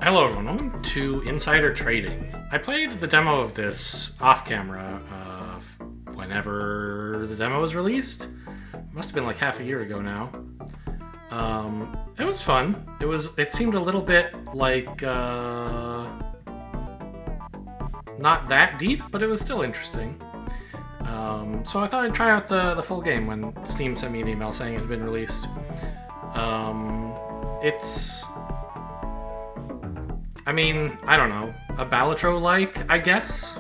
Hello everyone, welcome to Insider Trading. I played the demo of this off-camera whenever the demo was released. Must have been like half a year ago now. It was fun. It seemed a little bit like not that deep, but it was still interesting. So I thought I'd try out the full game when Steam sent me an email saying it had been released. I mean, I don't know, a Balatro-like, I guess?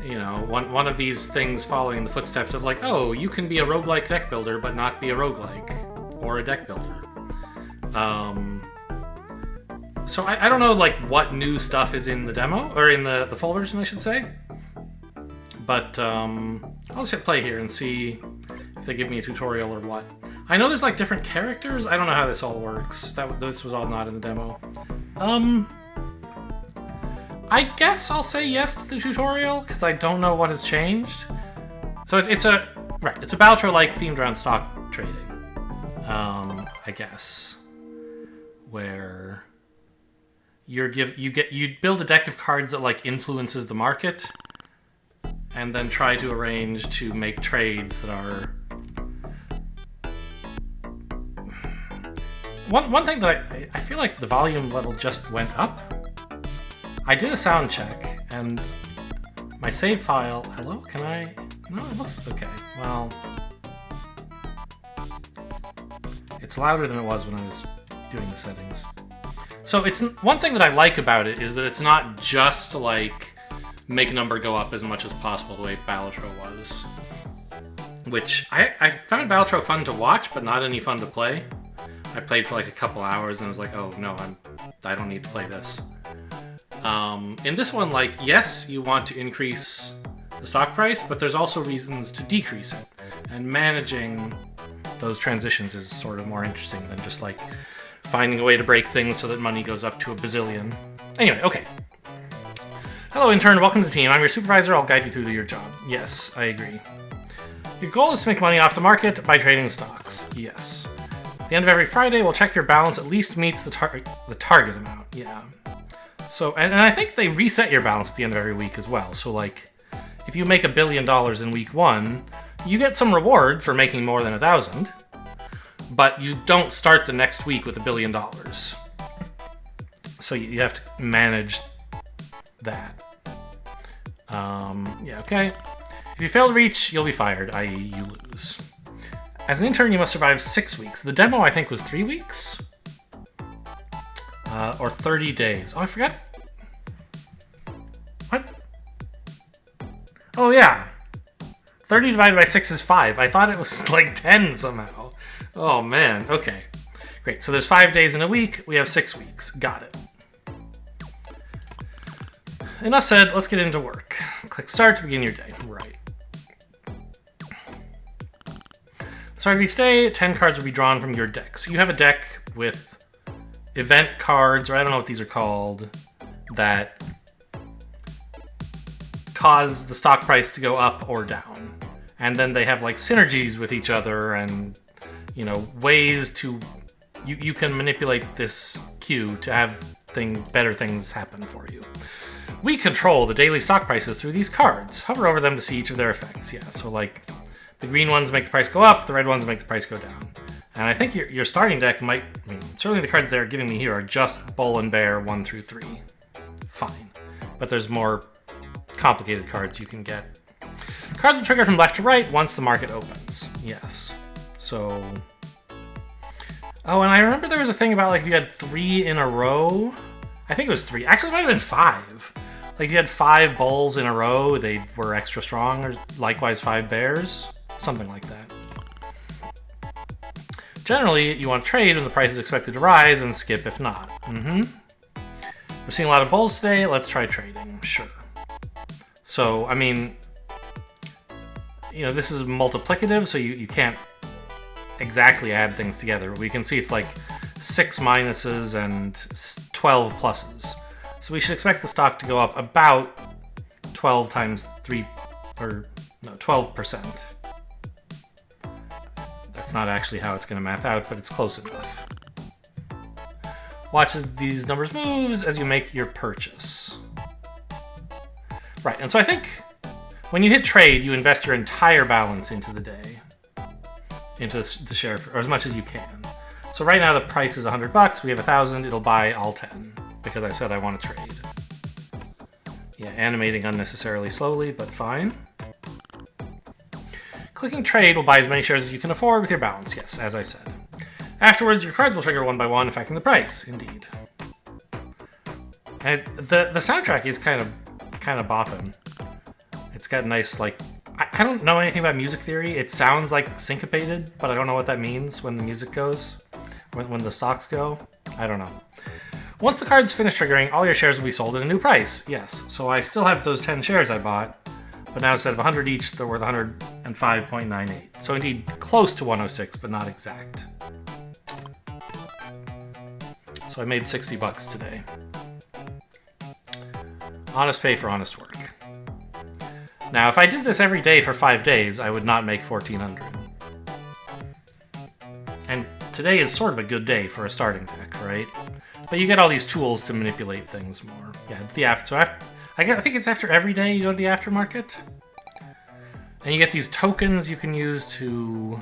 You know, one of these things following in the footsteps of like, oh, you can be a roguelike deck builder, but not be a roguelike, or a deck builder. So I don't know, like, what new stuff is in the demo, or in the full version, I should say. But, I'll just hit play here and see if they give me a tutorial or what. I know there's, like, different characters. I don't know how this all works. This was all not in the demo. I guess I'll say yes to the tutorial, because I don't know what has changed. So it's a Balatro-like themed around stock trading. I guess. Where you build a deck of cards that like influences the market, and then try to arrange to make trades that are... One thing that I feel like the volume level just went up. I did a sound check, and my save file... Hello? Can I... No, it looks okay. Well... It's louder than it was when I was doing the settings. So it's one thing that I like about it is that it's not just, like, make number go up as much as possible the way Balatro was. Which, I found Balatro fun to watch, but not any fun to play. I played for like a couple hours and I was like, oh no, I don't need to play this. In this one, like, yes, you want to increase the stock price, but there's also reasons to decrease it. And managing those transitions is sort of more interesting than just, like, finding a way to break things so that money goes up to a bazillion. Anyway, okay. Hello, intern. Welcome to the team. I'm your supervisor. I'll guide you through your job. Yes, I agree. Your goal is to make money off the market by trading stocks. Yes. At the end of every Friday, we'll check your balance at least meets the target amount. Yeah. So, and I think they reset your balance at the end of every week as well. So, like, if you make $1 billion in week 1, you get some reward for making more than 1,000, but you don't start the next week with $1 billion. So you have to manage that. Yeah, okay. If you fail to reach, you'll be fired, i.e. you lose. As an intern, you must survive 6 weeks. The demo, I think, was 3 weeks? Or 30 days. Oh, I forgot. What? Oh, yeah. 30 divided by 6 is 5. I thought it was like 10 somehow. Oh, man. Okay. Great. So there's 5 days in a week. We have 6 weeks. Got it. Enough said. Let's get into work. Click Start to begin your day. Right. Start of each day, 10 cards will be drawn from your deck. So you have a deck with event cards, or I don't know what these are called, that cause the stock price to go up or down. And then they have like synergies with each other and, you know, ways to... You can manipulate this queue to have better things happen for you. We control the daily stock prices through these cards. Hover over them to see each of their effects. Yeah, so like... The green ones make the price go up, the red ones make the price go down. And I think your starting deck might... I mean, certainly the cards they're giving me here are just Bull and Bear 1 through 3. Fine. But there's more complicated cards you can get. Cards will trigger from left to right once the market opens. Yes. So... Oh, and I remember there was a thing about, like, if you had 3 in a row... I think it was 3. Actually, it might have been 5. Like, if you had 5 bulls in a row, they were extra strong, or likewise 5 bears. Something like that. Generally, you want to trade when the price is expected to rise and skip if not. We're seeing a lot of bulls today. Let's try trading. Sure. So, I mean, you know, this is multiplicative, so you can't exactly add things together. We can see it's like 6 minuses and 12 pluses. So we should expect the stock to go up about 12 times 3, or no, 12%. That's not actually how it's going to math out, but it's close enough. watches these numbers moves as you make your purchase. Right, and so I think when you hit trade, you invest your entire balance into the day, into the share, or as much as you can. So right now the price is $100. We have 1,000. It'll buy all 10 because I said I want to trade. Yeah, animating unnecessarily slowly, but fine. Clicking trade will buy as many shares as you can afford with your balance. Yes, as I said. Afterwards, your cards will trigger one by one, affecting the price. Indeed. And the soundtrack is kind of bopping. It's got nice, like, I don't know anything about music theory. It sounds like syncopated, but I don't know what that means when the music goes, when the stocks go. I don't know. Once the cards finish triggering, all your shares will be sold at a new price. Yes, so I still have those 10 shares I bought, but now instead of 100 each, they're worth 105.98. So indeed, close to 106, but not exact. So I made $60 today. Honest pay for honest work. Now, if I did this every day for 5 days, I would not make 1,400. And today is sort of a good day for a starting deck, right? But you get all these tools to manipulate things more. Yeah, I think it's after every day you go to the aftermarket. And you get these tokens you can use to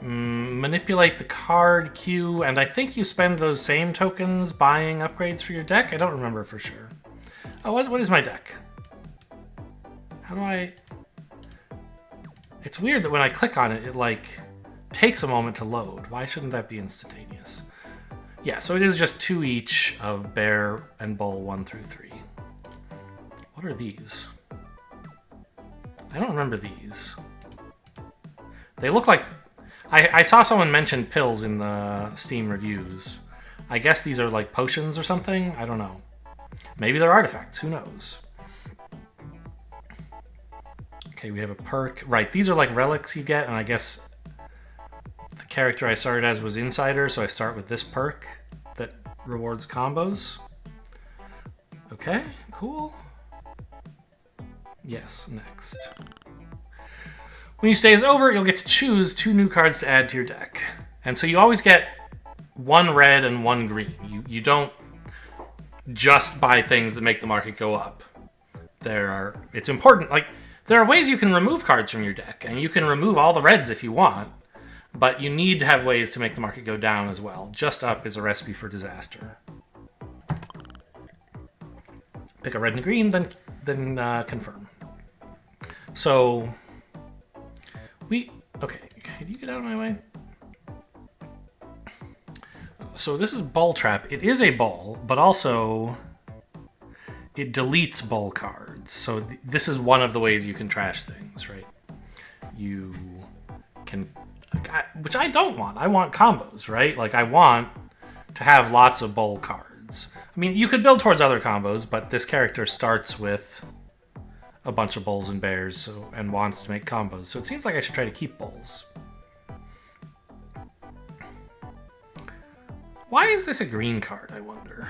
manipulate the card queue, and I think you spend those same tokens buying upgrades for your deck. I don't remember for sure. Oh, what is my deck? How do I... It's weird that when I click on it, it like takes a moment to load. Why shouldn't that be instantaneous? Yeah, so it is just 2 each of Bear and Bull 1 through 3. What are these? I don't remember these. They look like... I saw someone mention pills in the Steam reviews. I guess these are like potions or something? I don't know. Maybe they're artifacts, who knows? Okay, we have a perk. Right, these are like relics you get, and I guess the character I started as was Insider, so I start with this perk that rewards combos. Okay, cool. Yes, next. When your stay is over, you'll get to choose 2 new cards to add to your deck. And so you always get 1 red and 1 green. You don't just buy things that make the market go up. It's important, like, there are ways you can remove cards from your deck, and you can remove all the reds if you want, but you need to have ways to make the market go down as well. Just up is a recipe for disaster. Pick a red and a green, then confirm. So... Okay, can you get out of my way? So this is Bull Trap. It is a bull, but also it deletes bull cards. So this is one of the ways you can trash things, right? You can... Which I don't want. I want combos, right? Like, I want to have lots of bull cards. I mean, you could build towards other combos, but this character starts with a bunch of bulls and bears and wants to make combos. So it seems like I should try to keep bulls. Why is this a green card, I wonder?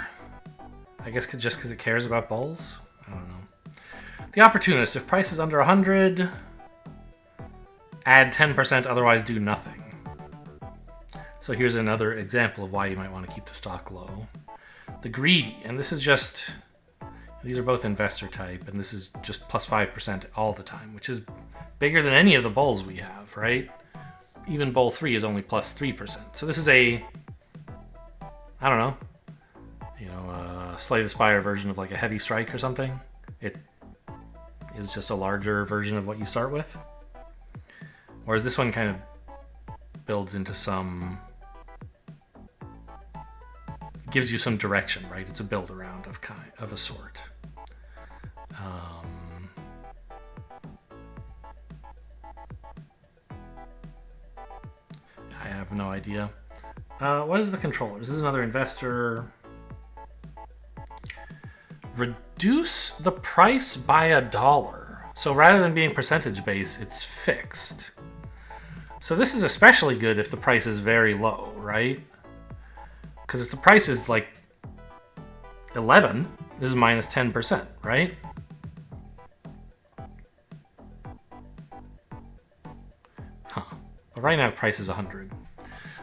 I guess just because it cares about bulls? I don't know. The Opportunist. If price is under 100, add 10%, otherwise do nothing. So here's another example of why you might want to keep the stock low. The Greedy. And this is just... These are both investor type, and this is just plus 5% all the time, which is bigger than any of the bulls we have, right? Even Bull 3 is only plus 3%. So this is a... I don't know, Slay the Spire version of like a Heavy Strike or something. It is just a larger version of what you start with. Whereas this one kind of builds into some... gives you some direction, right? It's a build around of a sort. I have no idea. What is the controller? This is another investor. Reduce the price by $1. So rather than being percentage based, it's fixed. So this is especially good if the price is very low, right? Because if the price is like 11, this is minus 10%, right? Huh. But right now, price is 100.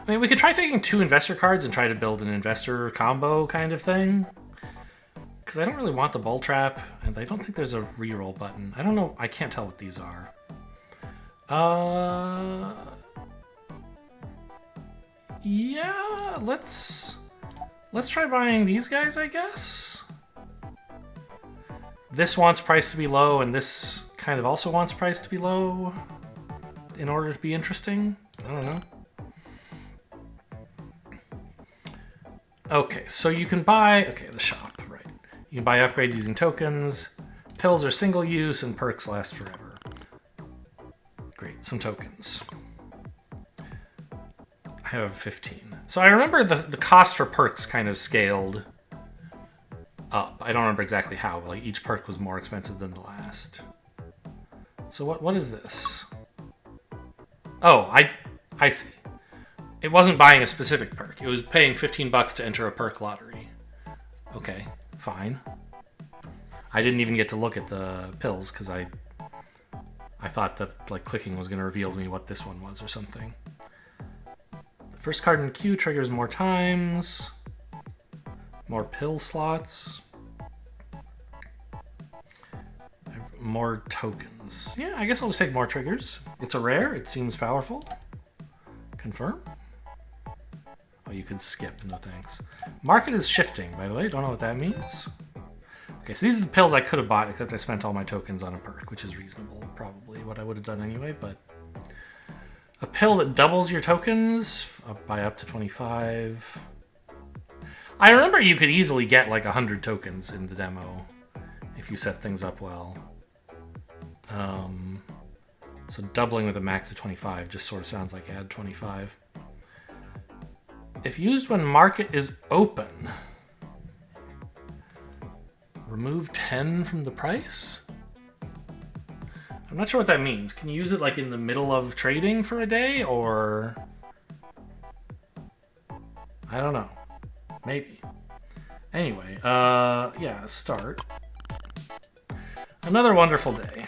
I mean, we could try taking 2 investor cards and try to build an investor combo kind of thing. Because I don't really want the Bull Trap, and I don't think there's a reroll button. I don't know. I can't tell what these are. Yeah, let's try buying these guys, I guess. This wants price to be low, and this kind of also wants price to be low in order to be interesting. I don't know. Okay, so you can buy... Okay, the shop, right. You can buy upgrades using tokens. Pills are single use, and perks last forever. Great, some tokens. I have 15. So I remember the cost for perks kind of scaled up. I don't remember exactly how, but like each perk was more expensive than the last. So what is this? Oh, I see. It wasn't buying a specific perk. It was paying 15 bucks to enter a perk lottery. Okay, fine. I didn't even get to look at the pills because I thought that like clicking was going to reveal to me what this one was or something. The first card in the queue triggers more times. More pill slots. More tokens. Yeah, I guess I'll just take more triggers. It's a rare. It seems powerful. Confirm. Oh, you could skip. No thanks. Market is shifting, by the way. Don't know what that means. Okay, so these are the pills I could have bought, except I spent all my tokens on a perk, which is reasonable. Probably what I would have done anyway, but... A pill that doubles your tokens by up to 25. I remember you could easily get like 100 tokens in the demo if you set things up well. So doubling with a max of 25 just sort of sounds like add 25. If used when market is open, remove 10 from the price? I'm not sure what that means. Can you use it like in the middle of trading for a day, or... I don't know. Maybe. Anyway, yeah, start. Another wonderful day.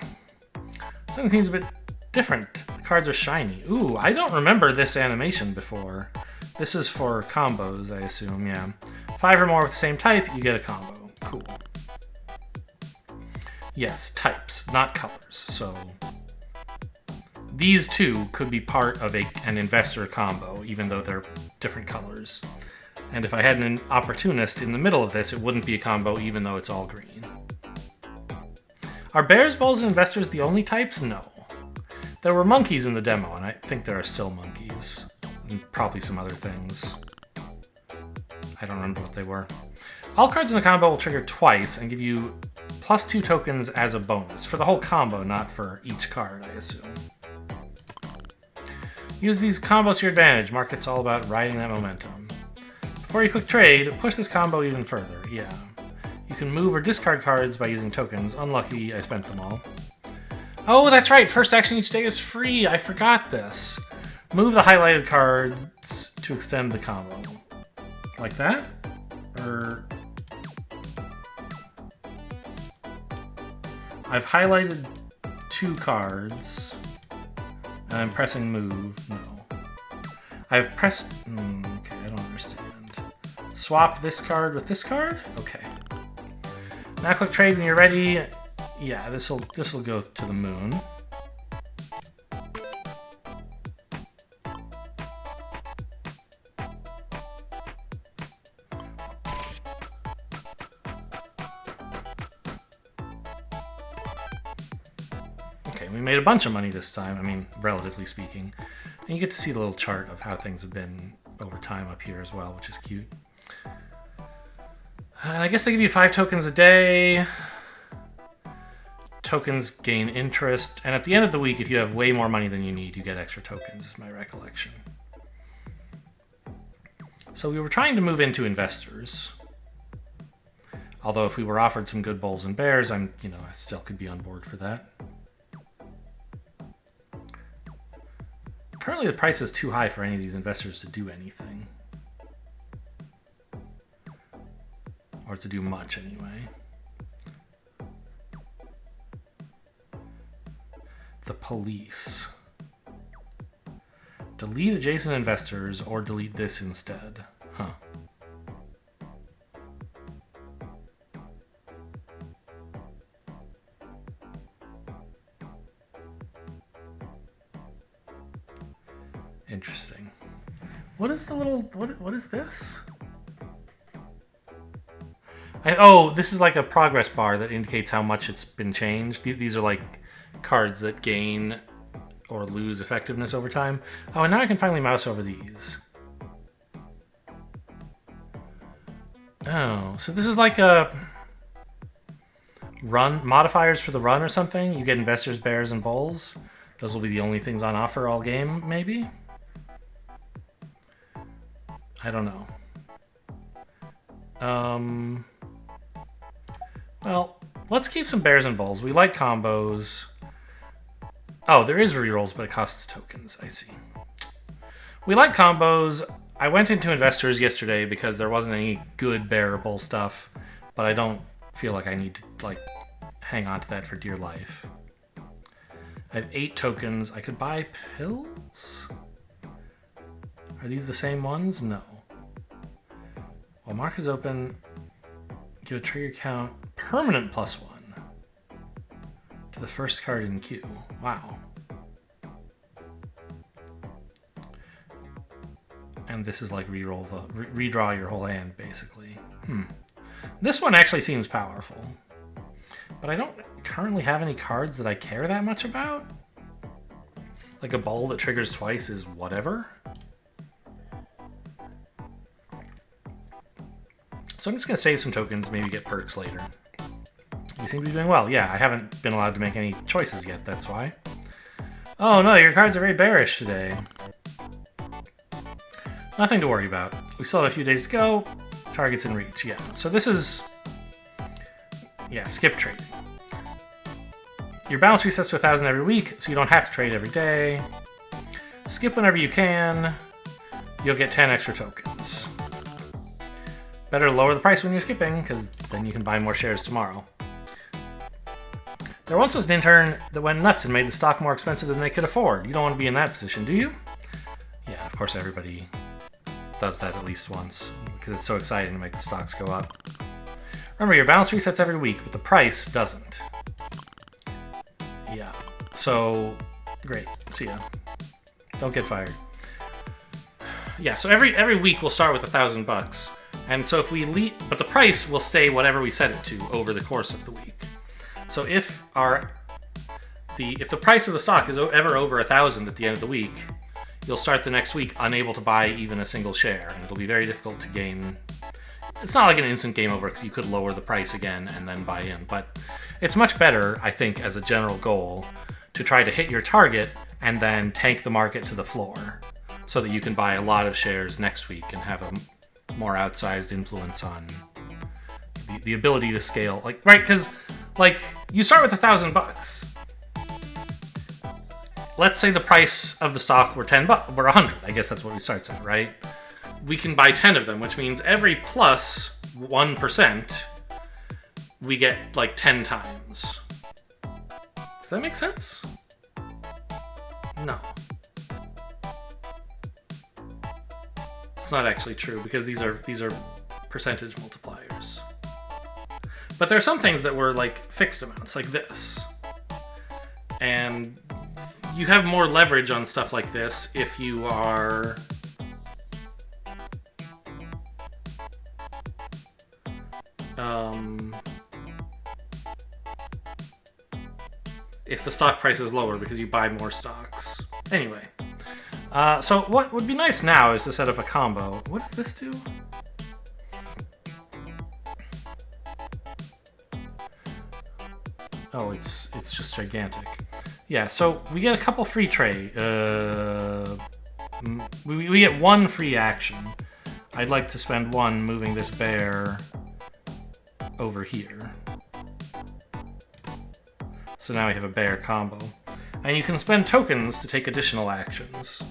Something seems a bit different. The cards are shiny. Ooh, I don't remember this animation before. This is for combos, I assume, yeah. 5 or more with the same type, you get a combo. Cool. Yes, types, not colors. So these two could be part of an investor combo, even though they're different colors. And if I had an opportunist in the middle of this, it wouldn't be a combo, even though it's all green. Are bears, bulls, and investors the only types? No. There were monkeys in the demo, and I think there are still monkeys. And probably some other things. I don't remember what they were. All cards in a combo will trigger twice and give you +2 tokens as a bonus. For the whole combo, not for each card, I assume. Use these combos to your advantage. Market's all about riding that momentum. Before you click trade, push this combo even further. Yeah. You can move or discard cards by using tokens. Unlucky, I spent them all. Oh, that's right. First action each day is free. I forgot this. Move the highlighted cards to extend the combo. Like that? Or... I've highlighted 2 cards. And I'm pressing move. No. I've pressed... okay, I don't understand. Swap this card with this card? Okay. Now click trade when you're ready. Yeah, this'll go to the moon. Okay, we made a bunch of money this time. I mean, relatively speaking. And you get to see the little chart of how things have been over time up here as well, which is cute. I guess they give you 5 tokens a day. Tokens gain interest. And at the end of the week, if you have way more money than you need, you get extra tokens, is my recollection. So we were trying to move into investors. Although if we were offered some good bulls and bears, I still could be on board for that. Currently the price is too high for any of these investors to do anything. Or to do much, anyway. The police. Delete adjacent investors or delete this instead. Huh. Interesting. What is the little... What is this? Oh, this is like a progress bar that indicates how much it's been changed. These are like cards that gain or lose effectiveness over time. Oh, and now I can finally mouse over these. Oh, so this is like a run modifiers for the run or something. You get investors, bears, and bulls. Those will be the only things on offer all game, maybe? I don't know. Well, let's keep some bears and bulls. We like combos. Oh, there is rerolls, but it costs tokens. I see. We like combos. I went into investors yesterday because there wasn't any good bear or bull stuff, but I don't feel like I need to like hang on to that for dear life. I have 8 tokens. I could buy pills? Are these the same ones? No. While market is open, give a trigger count permanent +1 to the first card in queue. Wow. And this is like redraw your whole hand, basically. This one actually seems powerful, but I don't currently have any cards that I care that much about. Like a bull that triggers twice is whatever. So I'm just going to save some tokens, maybe get perks later. You seem to be doing well. Yeah, I haven't been allowed to make any choices yet, that's why. Oh no, your cards are very bearish today. Nothing to worry about. We still have a few days to go. Target's in reach, yeah. So this is... yeah, skip trading. Your balance resets to 1,000 every week, so you don't have to trade every day. Skip whenever you can. You'll get 10 extra tokens. Better lower the price when you're skipping, because then you can buy more shares tomorrow. There once was an intern that went nuts and made the stock more expensive than they could afford. You don't want to be in that position, do you? Yeah, of course everybody does that at least once, because it's so exciting to make the stocks go up. Remember, your balance resets every week, but the price doesn't. Yeah, so great. See ya. Don't get fired. Yeah, so every week we'll start with $1,000. And so if we leave, but the price will stay whatever we set it to over the course of the week. So if the price of the stock is ever over 1,000 at the end of the week, you'll start the next week unable to buy even a single share, and it'll be very difficult to gain. It's not like an instant game over because you could lower the price again and then buy in, but it's much better, I think, as a general goal, to try to hit your target and then tank the market to the floor, so that you can buy a lot of shares next week and have a more outsized influence on the ability to scale. Like, right, because like you start with $1,000. Let's say the price of the stock were $10 or 100. I guess that's what we start at, right? We can buy 10 of them, which means every plus 1% we get like 10 times. Does that make sense? No. It's not actually true because these are percentage multipliers. But there are some things that were like fixed amounts, like this. And you have more leverage on stuff like this if you are if the stock price is lower because you buy more stocks. Anyway. So what would be nice now is to set up a combo. What does this do? Oh, it's just gigantic. Yeah, so we get a couple free trade. We get 1 free action. I'd like to spend 1 moving this bear over here. So now we have a bear combo. And you can spend tokens to take additional actions.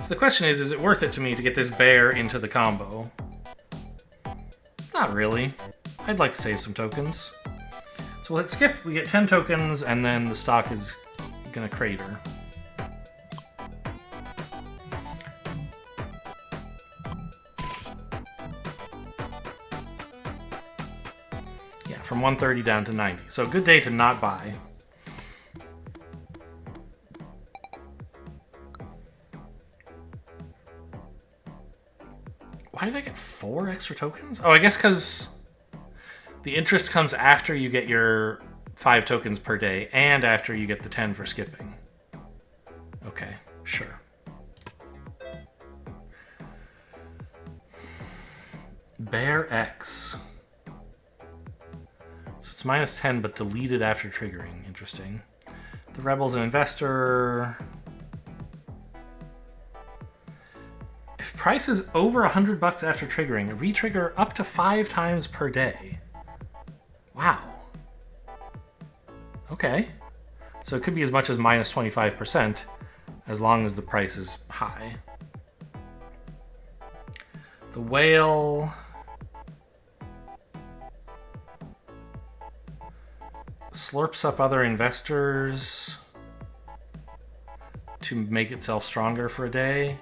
So the question is it worth it to me to get this bear into the combo? Not really. I'd like to save some tokens. So we'll hit skip, we get 10 tokens, and then the stock is gonna crater. Yeah, from 130 down to 90. So a good day to not buy. Why did I get 4 extra tokens? Oh, I guess because the interest comes after you get your 5 tokens per day and after you get the 10 for skipping. Okay, sure. Bear X. So it's minus 10, but deleted after triggering. Interesting. The Rebel's an investor. If price is over $100 after triggering, retrigger up to 5 times per day. Wow. Okay. So it could be as much as minus 25%, as long as the price is high. The Whale slurps up other investors to make itself stronger for a day.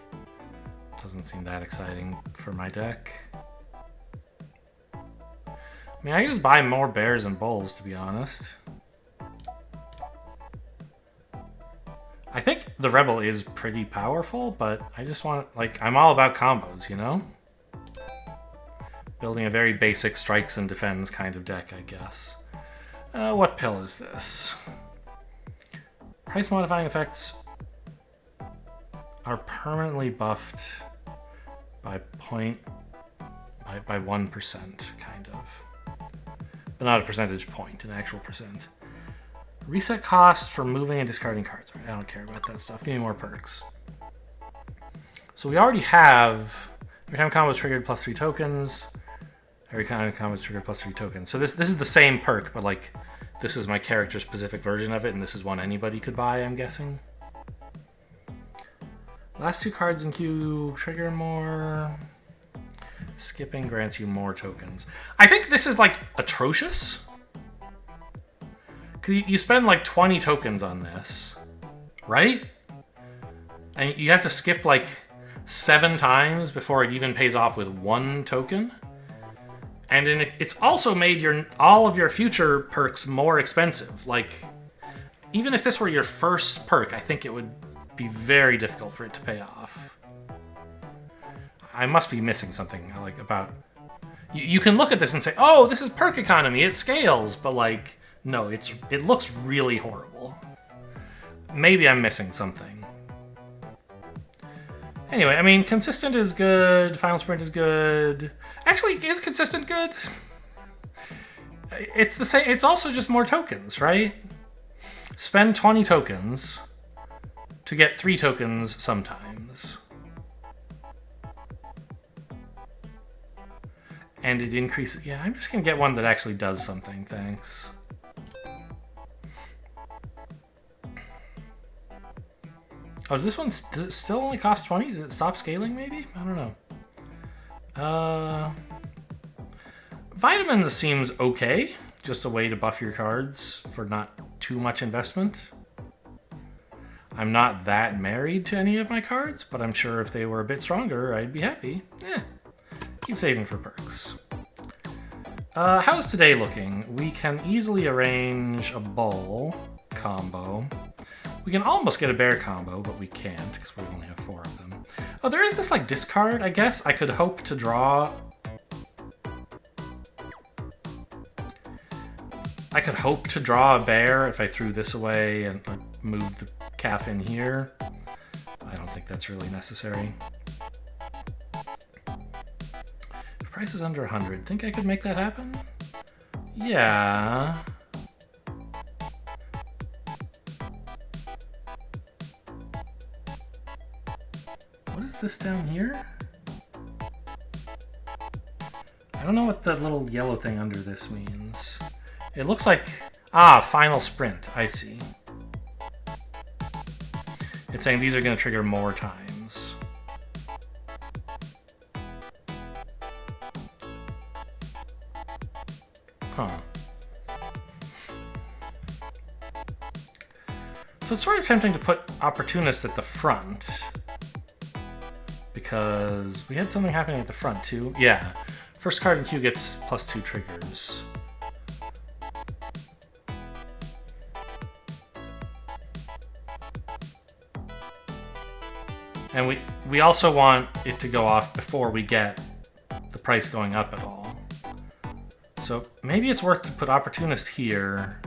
Doesn't seem that exciting for my deck. I mean, I can just buy more bears and bulls, to be honest. I think the Rebel is pretty powerful, but I just want, like, I'm all about combos, you know? Building a very basic strikes and defends kind of deck, I guess. What pill is this? Price modifying effects are permanently buffed by 1%, kind of. But not a percentage point, an actual percent. Reset cost for moving and discarding cards. I don't care about that stuff. Give me more perks. So we already have every time combo is triggered plus 3 tokens. Every time combo is triggered plus 3 tokens. So this is the same perk, but like this is my character specific version of it, and this is one anybody could buy, I'm guessing. Last 2 cards in queue trigger more. Skipping grants you more tokens. I think this is like atrocious. Because you spend like 20 tokens on this, right? And you have to skip like 7 times before it even pays off with 1 token. And it's also made all of your future perks more expensive. Like, even if this were your first perk, I think it would be very difficult for it to pay off. I must be missing something like about... You can look at this and say, oh, this is perk economy, it scales, but like, no, it looks really horrible. Maybe I'm missing something. Anyway, I mean, consistent is good, final sprint is good. Actually, is consistent good? It's the same, it's also just more tokens, right? Spend 20 tokens to get 3 tokens sometimes. And it increases... Yeah, I'm just going to get one that actually does something, thanks. Oh, does this one... Does it still only cost 20? Did it stop scaling, maybe? I don't know. Vitamins seems okay. Just a way to buff your cards for not too much investment. I'm not that married to any of my cards, but I'm sure if they were a bit stronger, I'd be happy. Keep saving for perks. How's today looking? We can easily arrange a bull combo. We can almost get a bear combo, but we can't because we only have 4 of them. Oh, there is this like discard, I guess. I could hope to draw... I could hope to draw a bear if I threw this away and moved the calf in here. I don't think that's really necessary. If price is under 100, think I could make that happen? Yeah. What is this down here? I don't know what that little yellow thing under this means. It looks like... Ah, final sprint. I see. It's saying these are going to trigger more times. Huh. So it's sort of tempting to put Opportunist at the front. Because we had something happening at the front too. Yeah. First card in queue gets +2 triggers. And we also want it to go off before we get the price going up at all. So maybe it's worth to put Opportunist here.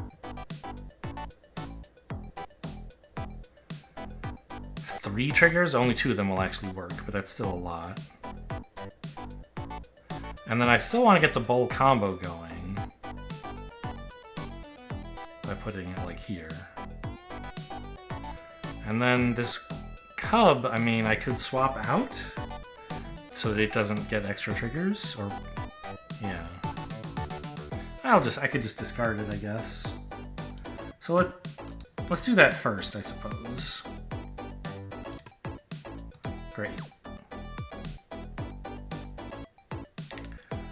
Three triggers? Only 2 of them will actually work, but that's still a lot. And then I still want to get the bull combo going by putting it like here. And then this cub, I mean, I could swap out so that it doesn't get extra triggers, or yeah. I could just discard it, I guess. So let's do that first, I suppose. Great.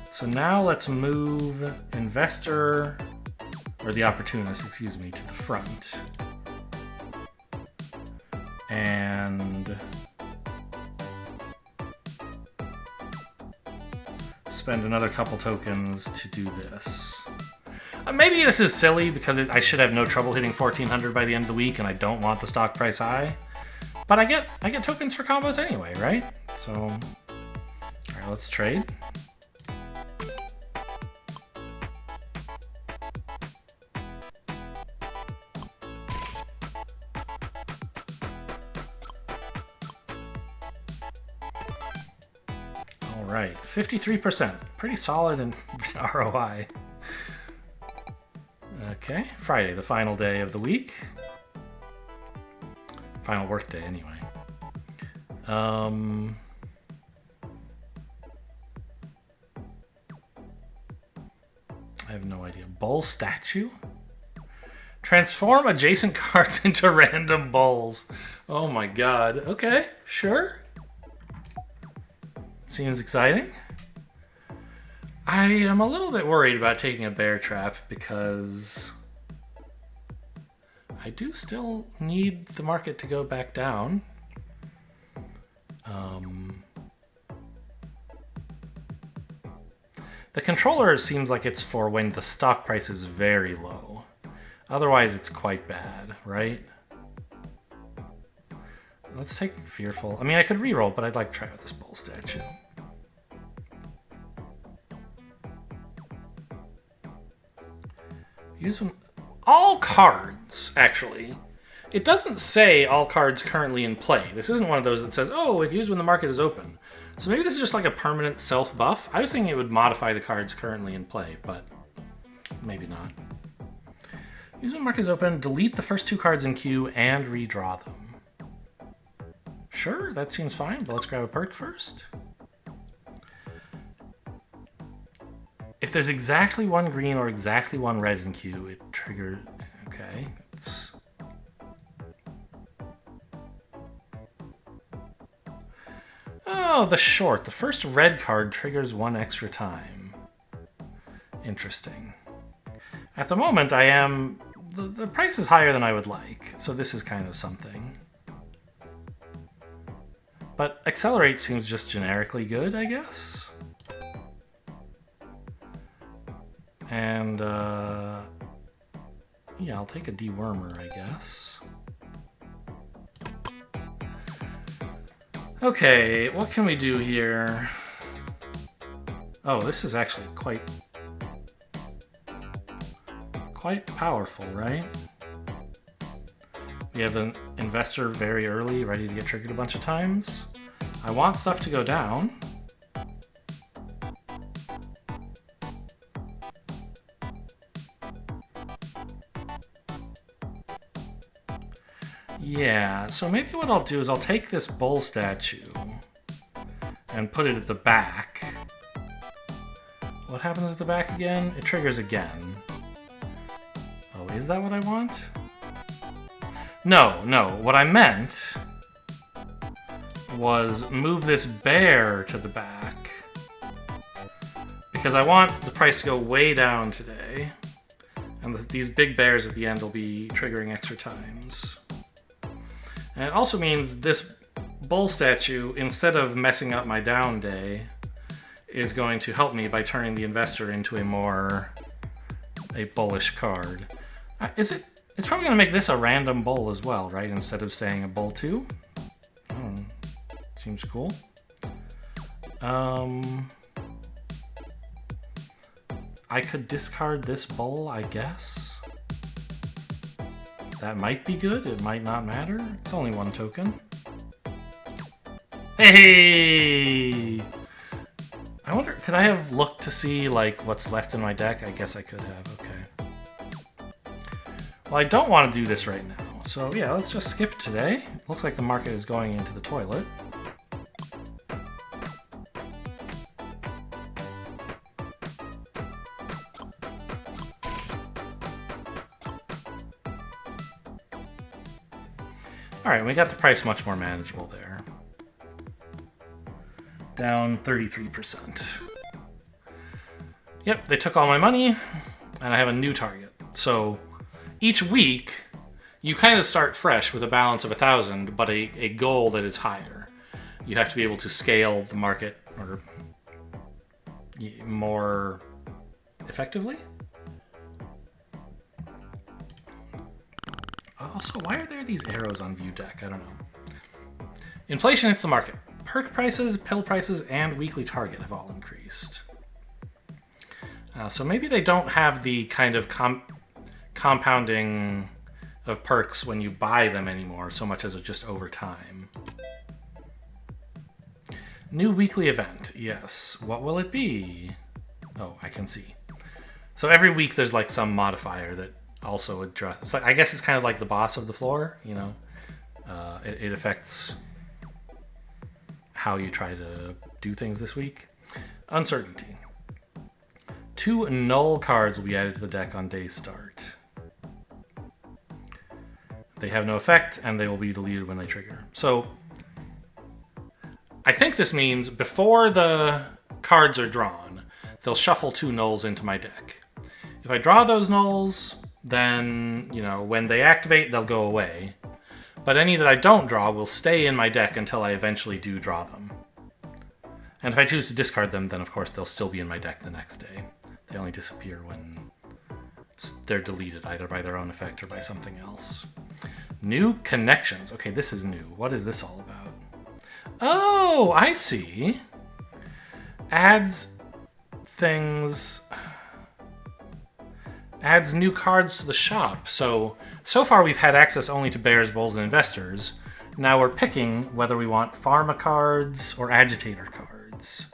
So now let's move Investor, or the Opportunist, excuse me, to the front. And spend another couple tokens to do this. Maybe this is silly because I should have no trouble hitting 1400 by the end of the week, and I don't want the stock price high. But I get tokens for combos anyway, right? So, all right, let's trade. All right, 53%, pretty solid in ROI. Okay, Friday, the final day of the week. Final work day, anyway. I have no idea. Bull statue? Transform adjacent cards into random bulls. Oh my god. Okay, sure. Seems exciting. I am a little bit worried about taking a bear trap because I do still need the market to go back down. The controller seems like it's for when the stock price is very low. Otherwise, it's quite bad, right? Let's take Fearful. I mean, I could reroll, but I'd like to try out this bull statue. Use them. All cards, actually. It doesn't say all cards currently in play. This isn't one of those that says, oh, if used when the market is open. So maybe this is just like a permanent self-buff. I was thinking it would modify the cards currently in play, but maybe not. Use when the market is open, delete the first 2 cards in queue, and redraw them. Sure, that seems fine, but let's grab a perk first. If there's exactly 1 green or exactly 1 red in queue, it triggers... Okay, it's... Oh, the short. The first red card triggers 1 extra time. Interesting. At the moment, I am... The price is higher than I would like, so this is kind of something. But Accelerate seems just generically good, I guess. And, yeah, I'll take a Dewormer, I guess. Okay, what can we do here? Oh, this is actually quite powerful, right? We have an investor very early, ready to get triggered a bunch of times. I want stuff to go down. Yeah, so maybe what I'll do is I'll take this bull statue and put it at the back. What happens at the back again? It triggers again. Oh, is that what I want? No, what I meant was move this bear to the back because I want the price to go way down today, and these big bears at the end will be triggering extra times. And it also means this bull statue, instead of messing up my down day, is going to help me by turning the investor into a bullish card. It's probably going to make this a random bull as well, right? Instead of staying a bull 2. Seems cool. I could discard this bull, I guess. That might be good. It might not matter. It's only 1 token. Hey! I wonder, could I have looked to see like what's left in my deck? I guess I could have. Okay. Well, I don't want to do this right now. So yeah, let's just skip today. Looks like the market is going into the toilet. Alright, we got the price much more manageable there. Down 33%. Yep, they took all my money, and I have a new target. So each week, you kind of start fresh with a balance of 1,000, but a goal that is higher. You have to be able to scale the market or more effectively. Also, why are there these arrows on view deck? I don't know. Inflation hits the market. Perk prices, pill prices, and weekly target have all increased. So maybe they don't have the kind of compounding of perks when you buy them anymore, so much as it's just over time. New weekly event. Yes. What will it be? Oh, I can see. So every week there's like some modifier that also address. Like, I guess it's kind of like the boss of the floor, you know. It affects how you try to do things this week. Uncertainty. 2 null cards will be added to the deck on day start. They have no effect, and they will be deleted when they trigger. So I think this means before the cards are drawn, they'll shuffle 2 nulls into my deck. If I draw those nulls, then, you know, when they activate, they'll go away. But any that I don't draw will stay in my deck until I eventually do draw them. And if I choose to discard them, then of course they'll still be in my deck the next day. They only disappear when they're deleted, either by their own effect or by something else. New connections. Okay, this is new. What is this all about? Oh, I see. Adds things... Adds new cards to the shop. So far we've had access only to bears, bulls, and investors. Now we're picking whether we want pharma cards or agitator cards.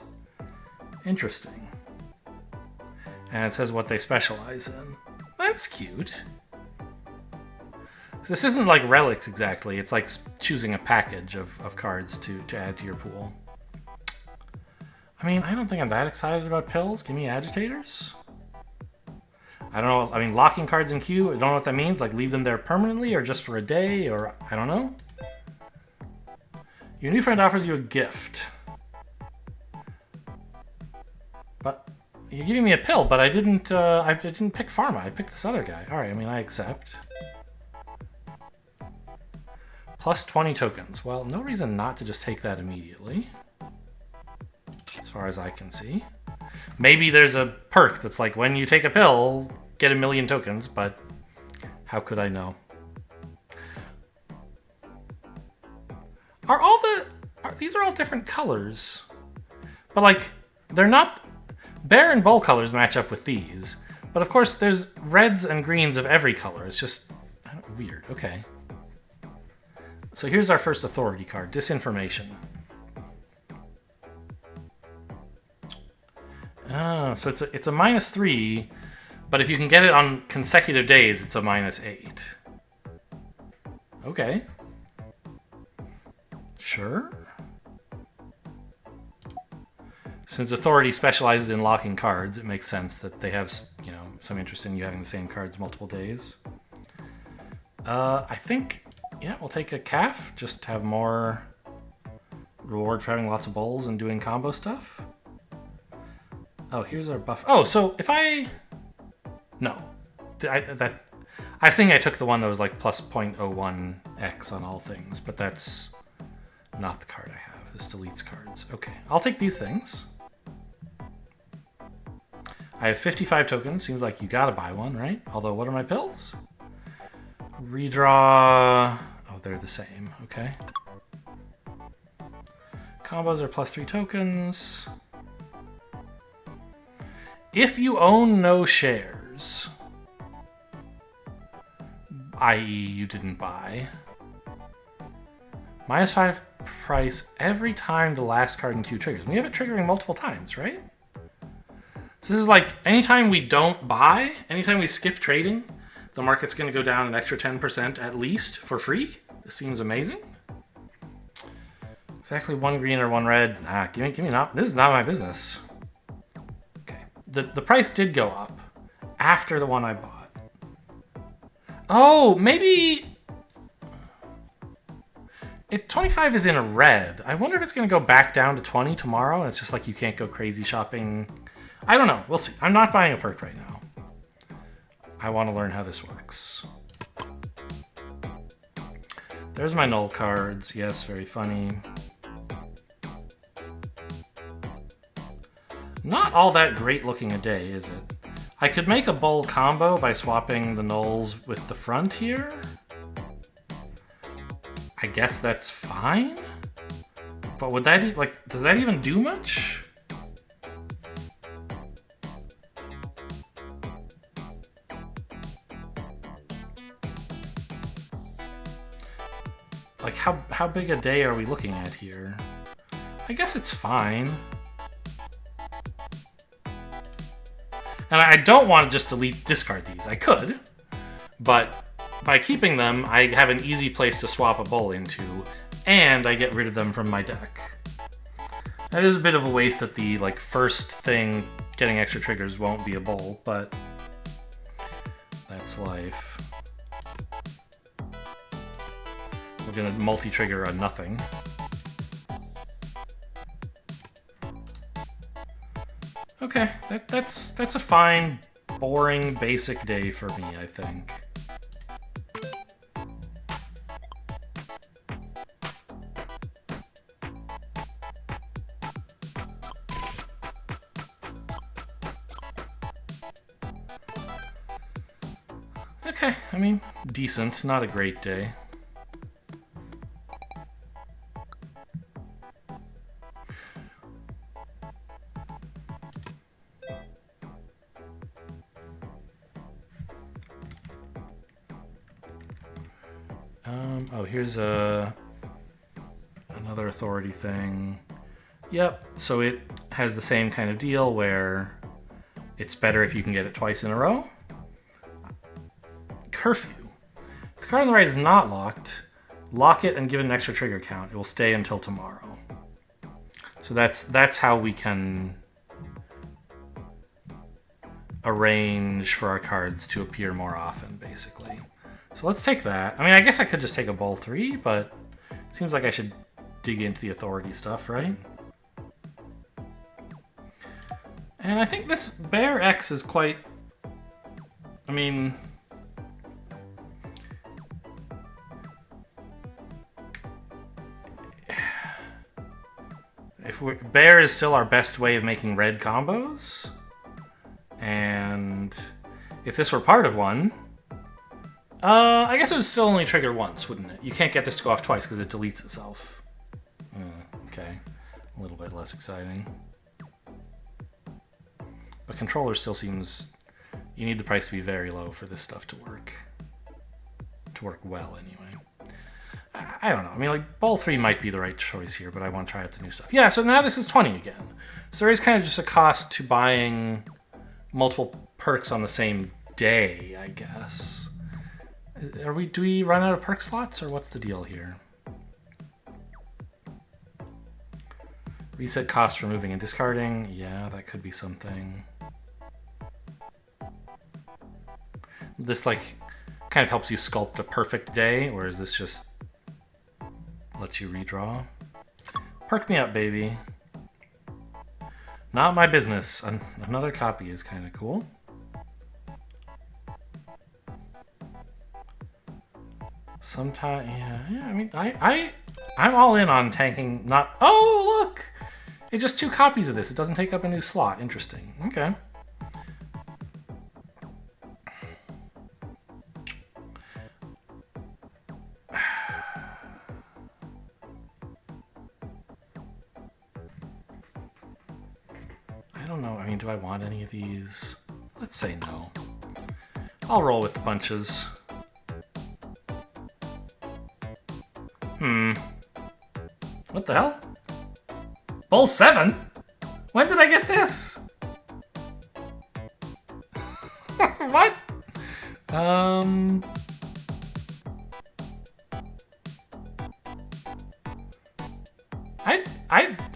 Interesting. And it says what they specialize in. That's cute. So this isn't like relics exactly. It's like choosing a package of cards to add to your pool. I mean, I don't think I'm that excited about pills. Give me agitators. I don't know. I mean, locking cards in queue, I don't know what that means. Like, leave them there permanently or just for a day, or I don't know. Your new friend offers you a gift. But you're giving me a pill, but I didn't pick pharma. I picked this other guy. All right, I mean, I accept. Plus 20 tokens. Well, no reason not to just take that immediately. As far as I can see. Maybe there's a perk that's like, when you take a pill, get 1,000,000 tokens, but how could I know? These are all different colors. But like, they're not... Bear and bull colors match up with these. But of course, there's reds and greens of every color. It's just weird. Okay. So here's our first authority card, Disinformation. Oh, so it's a -3, but if you can get it on consecutive days, it's a -8. Okay. Sure. Since Authority specializes in locking cards, it makes sense that they have, you know, some interest in you having the same cards multiple days. I think, yeah, we'll take a calf, just to have more reward for having lots of bowls and doing combo stuff. Oh, here's our buff. Oh, so if I... No. I think I took the one that was like plus 0.01x on all things, but that's not the card I have. This deletes cards. Okay, I'll take these things. I have 55 tokens. Seems like you gotta buy one, right? Although, what are my pills? Redraw... Oh, they're the same. Okay. Combos are +3 tokens. If you own no shares, i.e. you didn't buy, -5 price every time the last card in queue triggers. We have it triggering multiple times, right? So this is like, anytime we don't buy, anytime we skip trading, the market's going to go down an extra 10% at least for free. This seems amazing. Exactly 1 green or 1 red. Ah, give me not. This is not my business. Okay. The price did go up after the one I bought. Oh, maybe 25 is in a red. I wonder if it's going to go back down to 20 tomorrow, and it's just like you can't go crazy shopping. I don't know. We'll see. I'm not buying a perk right now. I want to learn how this works. There's my null cards. Yes, very funny. Not all that great looking a day, is it? I could make a bull combo by swapping the nulls with the front here. I guess that's fine. But would that, like, does that even do much? Like, how big a day are we looking at here? I guess it's fine. And I don't want to just discard these. I could, but by keeping them, I have an easy place to swap a bull into, and I get rid of them from my deck. That is a bit of a waste that the first thing getting extra triggers won't be a bull, but that's life. We're gonna multi-trigger a nothing. Okay, that's a fine, boring, basic day for me, I think. Okay, I mean, decent, not a great day. Oh, here's another authority thing. Yep, so it has the same kind of deal where it's better if you can get it twice in a row. Curfew. If the card on the right is not locked, lock it and give it an extra trigger count. It will stay until tomorrow. So that's how we can arrange for our cards to appear more often, basically. So let's take that. I mean, I guess I could just take a bull 3, but it seems like I should dig into the authority stuff, right? And I think this Bear X is quite... I mean... Bear is still our best way of making red combos. And if this were part of one... I guess it would still only trigger once, wouldn't it? You can't get this to go off twice because it deletes itself. Okay. A little bit less exciting. But controller still seems... You need the price to be very low for this stuff to work. To work well, anyway. I don't know. I mean, Bull 3 might be the right choice here, but I want to try out the new stuff. Yeah, so now this is 20 again. So there is kind of just a cost to buying multiple perks on the same day, I guess. Do we run out of perk slots, or what's the deal here? Reset cost for moving and discarding. Yeah, that could be something. This, kind of helps you sculpt a perfect day, or is this just lets you redraw? Perk me up, baby. Not my business. Another copy is kind of cool. Sometimes, yeah. I mean, I'm all in on tanking. Not. Oh, look! It's just 2 copies of this. It doesn't take up a new slot. Interesting. Okay. mean, do I want any of these? Let's say no. I'll roll with the punches. What the hell? Bull 7? When did I get this? What?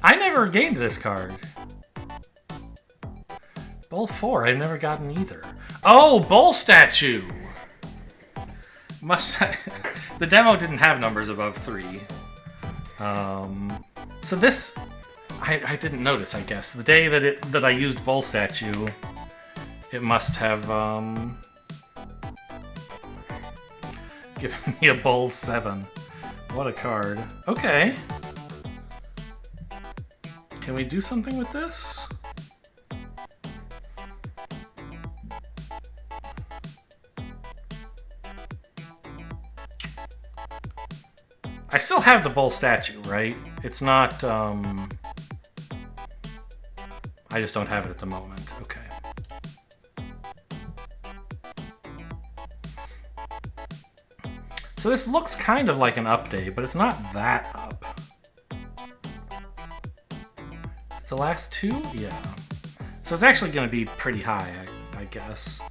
I never gained this card. Bull 4, I've never gotten either. Oh, Bull Statue! The demo didn't have numbers above 3. So this, I didn't notice, I guess. The day that I used Bull Statue, it must have given me a Bull 7. What a card. Okay. Can we do something with this? I still have the Bull Statue, right? It's not, I just don't have it at the moment. Okay. So this looks kind of like an update, but it's not that up. The last 2? Yeah. So it's actually going to be pretty high, I guess.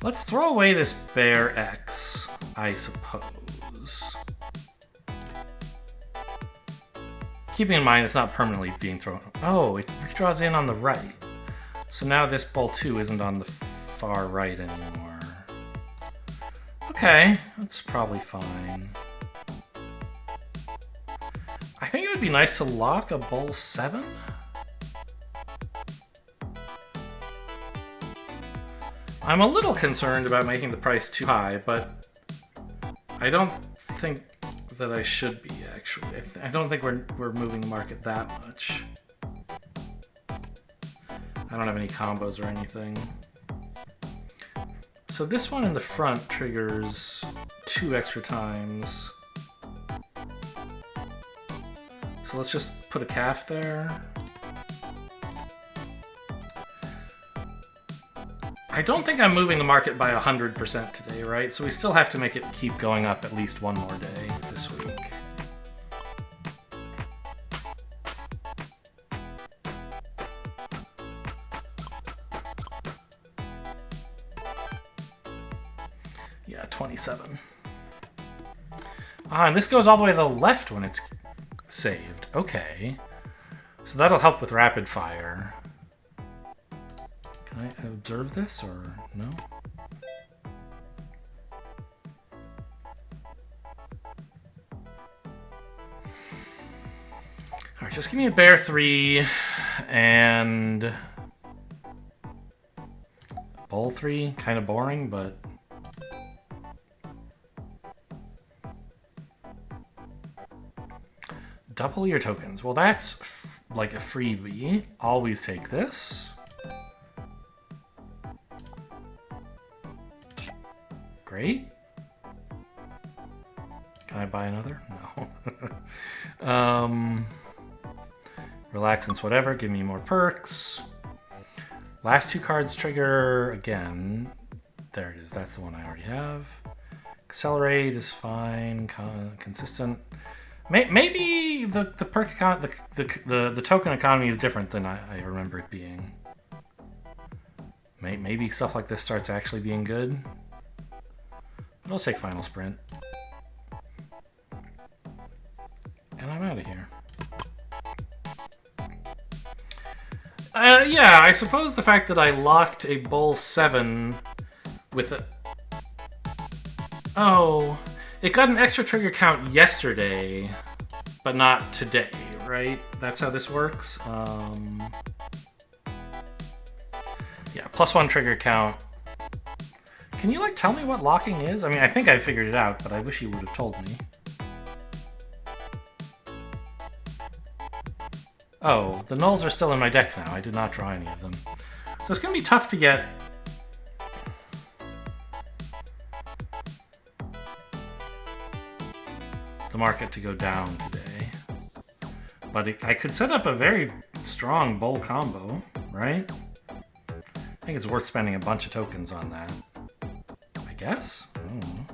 Let's throw away this Bear X, I suppose. Keeping in mind it's not permanently being thrown. Oh, it redraws in on the right. So now this Bull 2 isn't on the far right anymore. Okay, that's probably fine. I think it would be nice to lock a Bull 7. I'm a little concerned about making the price too high, but I don't think that I should be, actually. I don't think we're moving the market that much. I don't have any combos or anything. So this one in the front triggers 2 extra times. So let's just put a calf there. I don't think I'm moving the market by 100% today, right? So we still have to make it keep going up at least one more day this week. Yeah, 27. Ah, and this goes all the way to the left when it's saved. Okay. So that'll help with rapid fire. Can I observe this or no? Alright, just give me a Bear 3 and Bull 3. Kind of boring, but double your tokens. Well, that's like a freebie. Always take this. Great. Can I buy another? No. Relaxance, whatever. Give me more perks. Last 2 cards trigger again. There it is. That's the one I already have. Accelerate is fine. Consistent. Maybe the perk the token economy is different than I remember it being. Maybe stuff like this starts actually being good. But I'll take Final Sprint. And I'm out of here. Yeah, I suppose the fact that I locked a Bull 7 with a... Oh, it got an extra trigger count yesterday, but not today, right? That's how this works? Yeah, +1 trigger count. Can you, like, tell me what locking is? I mean, I think I figured it out, but I wish you would have told me. Oh, the nulls are still in my deck now. I did not draw any of them. So it's going to be tough to get... the market to go down today. But I could set up a very strong Bull combo, right? I think it's worth spending a bunch of tokens on that. I guess? I don't know.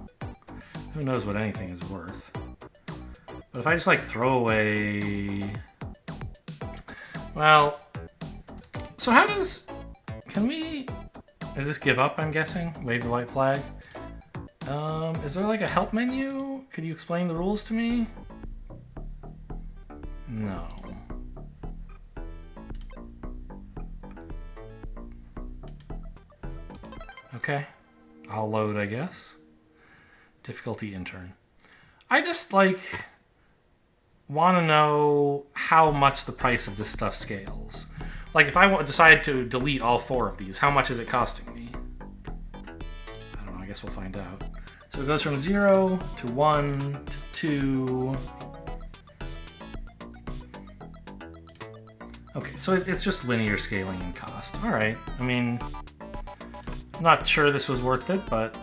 Who knows what anything is worth. But if I just like throw away... Well... So how does... Can we... Is this give up, I'm guessing? Wave the white flag? Is there like a help menu? Could you explain the rules to me? No. Okay. I'll load, I guess. Difficulty intern. I just, like, want to know how much the price of this stuff scales. Like, if I decide to delete all 4 of these, how much is it costing me? I don't know, I guess we'll find out. So it goes from 0 to 1 to 2. Okay, so it's just linear scaling in cost. All right, I mean, I'm not sure this was worth it, but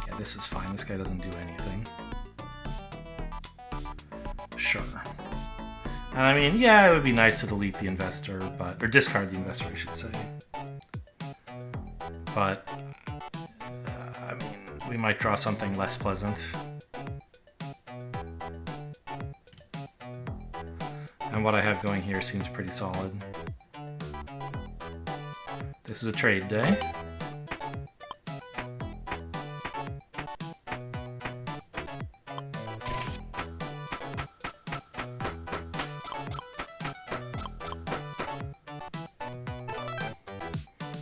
yeah, this is fine. This guy doesn't do anything. Sure. And I mean, yeah, it would be nice to delete the investor, but or discard the investor, I should say. But I mean, we might draw something less pleasant. And what I have going here seems pretty solid. This is a trade day.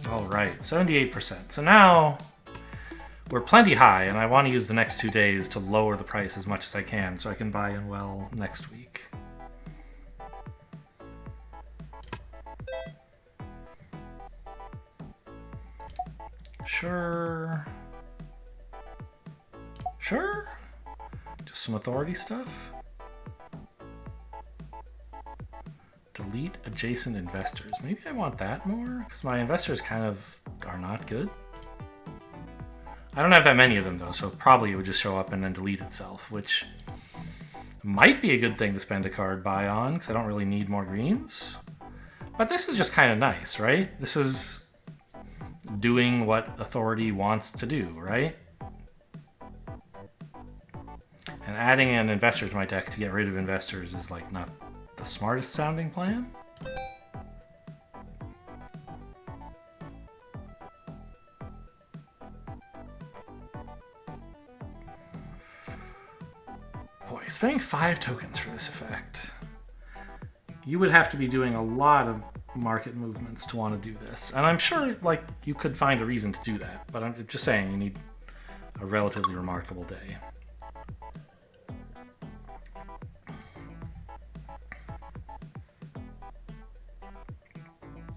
All right, 78%. So now we're plenty high, and I want to use the next 2 days to lower the price as much as I can so I can buy in well next week. Sure. Sure. Just some authority stuff. Delete adjacent investors. Maybe I want that more, because my investors kind of are not good. I don't have that many of them, though, so probably it would just show up and then delete itself, which might be a good thing to spend a card buy on, because I don't really need more greens. But this is just kind of nice, right? This is doing what authority wants to do, right? And adding an investor to my deck to get rid of investors is like not the smartest sounding plan. Boy, spending 5 tokens for this effect. You would have to be doing a lot of market movements to want to do this. And I'm sure like you could find a reason to do that, but I'm just saying you need a relatively remarkable day.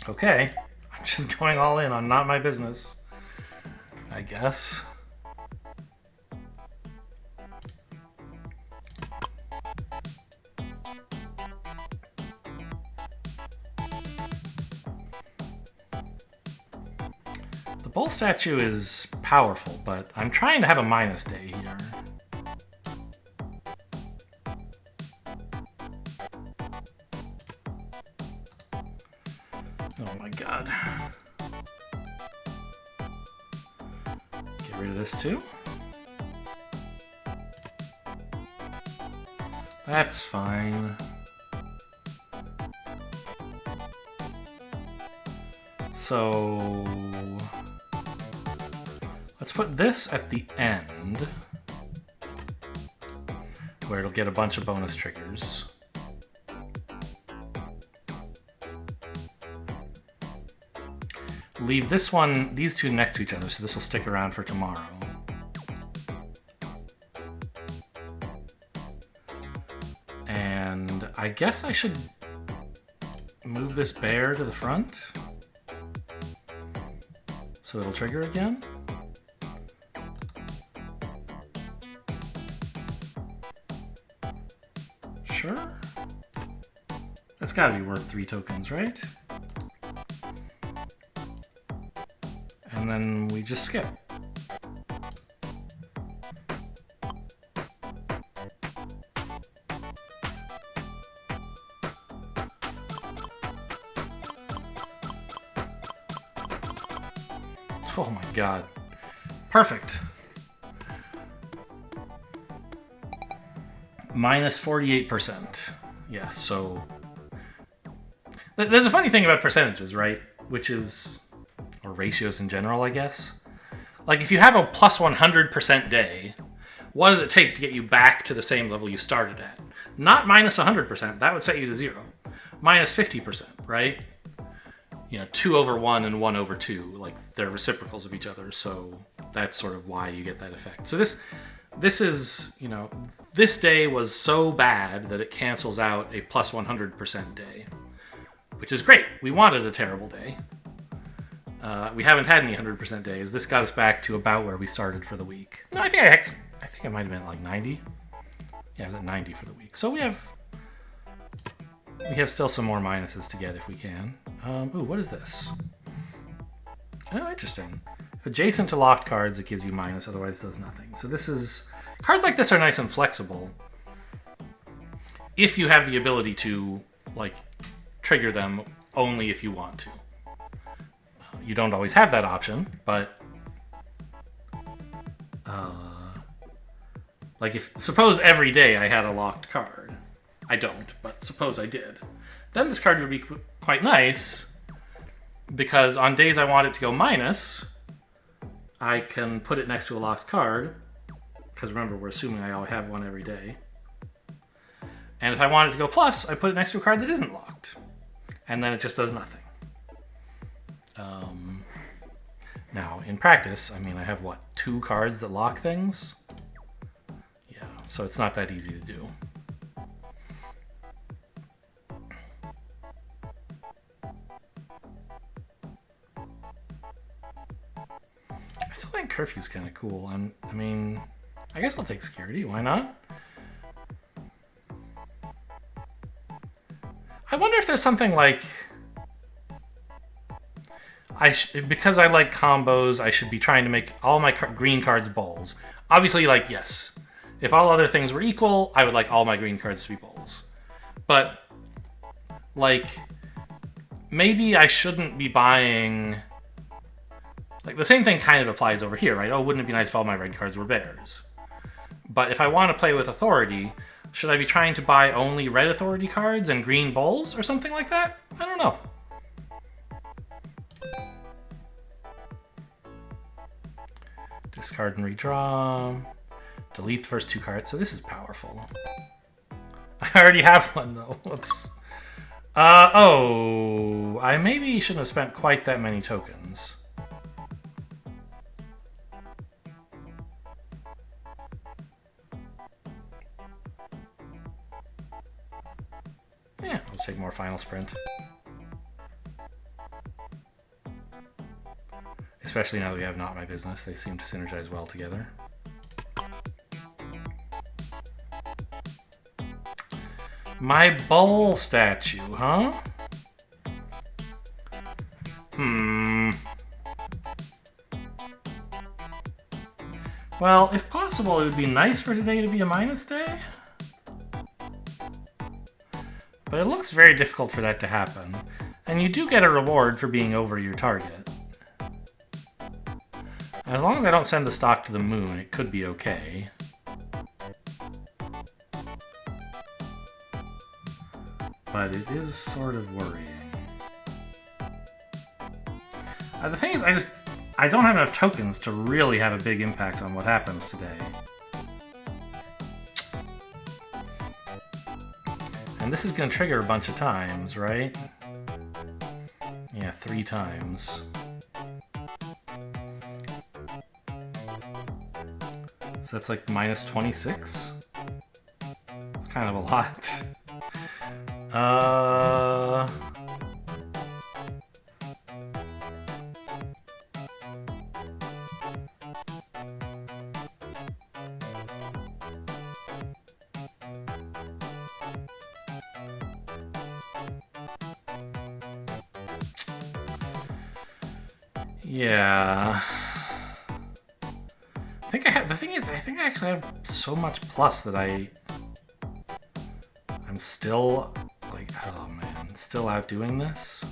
Okay, I'm just going all in on not my business, I guess. The bull statue is powerful, but I'm trying to have a minus day here. Oh my god. Get rid of this too. That's fine. So let's put this at the end where it'll get a bunch of bonus triggers. Leave this one, these two next to each other, so this will stick around for tomorrow. And I guess I should move this bear to the front so it'll trigger again. Sure. That's gotta be worth 3 tokens, right? And then we just skip. Oh my god. Perfect. Minus 48%. Yes, so... There's a funny thing about percentages, right? Which is... Or ratios in general, I guess. Like, if you have a plus 100% day, what does it take to get you back to the same level you started at? Not minus 100%. That would set you to 0. Minus 50%, right? You know, 2 over 1 and 1 over 2. Like, they're reciprocals of each other, so that's sort of why you get that effect. So this is, you know, this day was so bad that it cancels out a plus 100% day, which is great. We wanted a terrible day. We haven't had any 100% days. This got us back to about where we started for the week. No, I think it might have been like 90. Yeah, it was at 90 for the week. So we have still some more minuses to get if we can. Ooh, what is this? Oh, interesting. If adjacent to locked cards, it gives you minus, otherwise it does nothing. So this is... Cards like this are nice and flexible if you have the ability to, like, trigger them only if you want to. You don't always have that option, but... like, suppose every day I had a locked card. I don't, but suppose I did. Then this card would be quite nice, because on days I want it to go minus, I can put it next to a locked card, because remember, we're assuming I always have one every day. And if I want it to go plus, I put it next to a card that isn't locked. And then it just does nothing. Now, in practice, I mean, I have, what, 2 cards that lock things? Yeah, so it's not that easy to do. I still think curfew's kind of cool. I mean, I guess I'll take security. Why not? I wonder if there's something like... because I like combos, I should be trying to make all my green cards bowls. Obviously, like, yes. If all other things were equal, I would like all my green cards to be bowls. But, like, maybe I shouldn't be buying... Like, the same thing kind of applies over here, right? Oh, wouldn't it be nice if all my red cards were bears? But if I want to play with authority, should I be trying to buy only red authority cards and green bowls or something like that? I don't know. Discard and redraw. Delete the first 2 cards. So this is powerful. I already have one, though. Whoops. Oh. I maybe shouldn't have spent quite that many tokens. Yeah, let's take more Final Sprint. Especially now that we have Not My Business, they seem to synergize well together. My bowl statue, huh? Well, if possible, it would be nice for today to be a minus day. But it looks very difficult for that to happen. And you do get a reward for being over your target. As long as I don't send the stock to the moon, it could be okay. But it is sort of worrying. The thing is, I don't have enough tokens to really have a big impact on what happens today. And this is going to trigger a bunch of times, right? Yeah, 3 times. So that's like minus 26? It's kind of a lot. Yeah. The thing is, I think I actually have so much plus that I'm still, like, oh man, still outdoing this?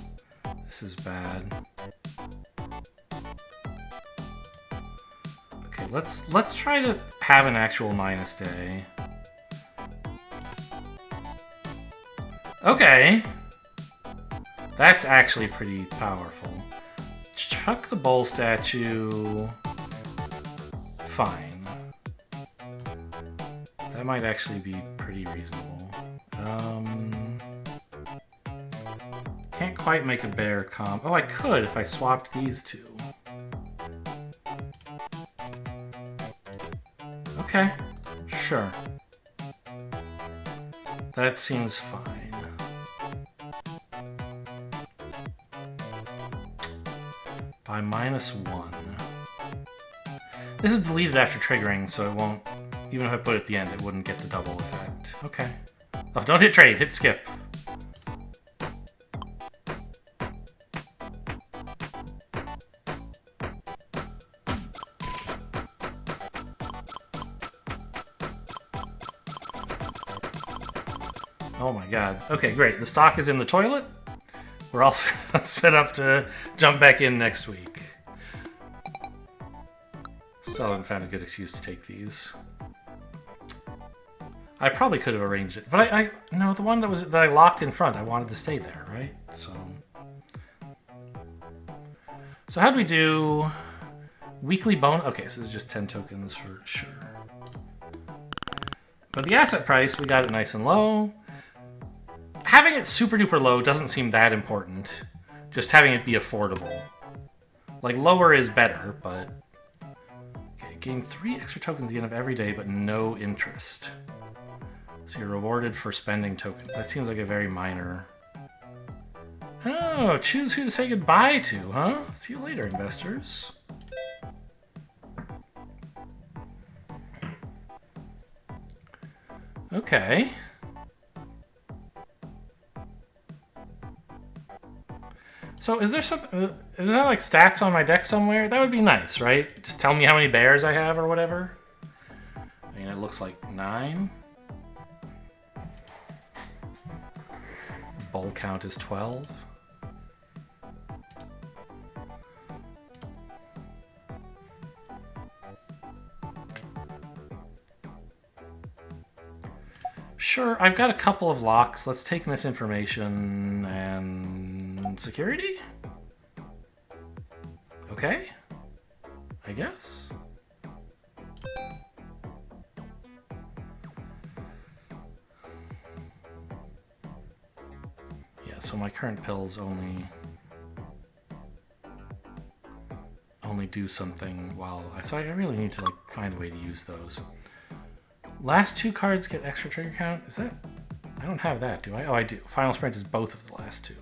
This is bad. let's try to have an actual minus day. Okay. That's actually pretty powerful. Chuck the bowl statue. Fine. That might actually be pretty reasonable. Can't quite make a bear comp. Oh, I could if I swapped these two. Okay, sure. That seems fine. By -1. This is deleted after triggering, so it won't... Even if I put it at the end, it wouldn't get the double effect. Okay. Oh, don't hit trade, hit skip. Oh my god. Okay, great. The stock is in the toilet. We're all set up to jump back in next week. Still haven't found a good excuse to take these. I probably could have arranged it, but no, the one that I locked in front, I wanted to stay there, right? So how do we do weekly bonus? Okay, so this is just 10 tokens for sure. But the asset price, we got it nice and low. Having it super duper low doesn't seem that important. Just having it be affordable. Like, lower is better, but... Okay, gain 3 extra tokens at the end of every day, but no interest. So you're rewarded for spending tokens. That seems like a very minor... Oh, choose who to say goodbye to, huh? See you later, investors. Okay. So is there something... Is there like stats on my deck somewhere? That would be nice, right? Just tell me how many bears I have or whatever. I mean, it looks like 9. The bowl count is 12. Sure, I've got a couple of locks. Let's take misinformation and security? Okay, I guess. Yeah, so my current pills only do something while so I really need to like find a way to use those. Last 2 cards get extra trigger count? Is that... I don't have that, do I? Oh, I do. Final Sprint is both of the last 2.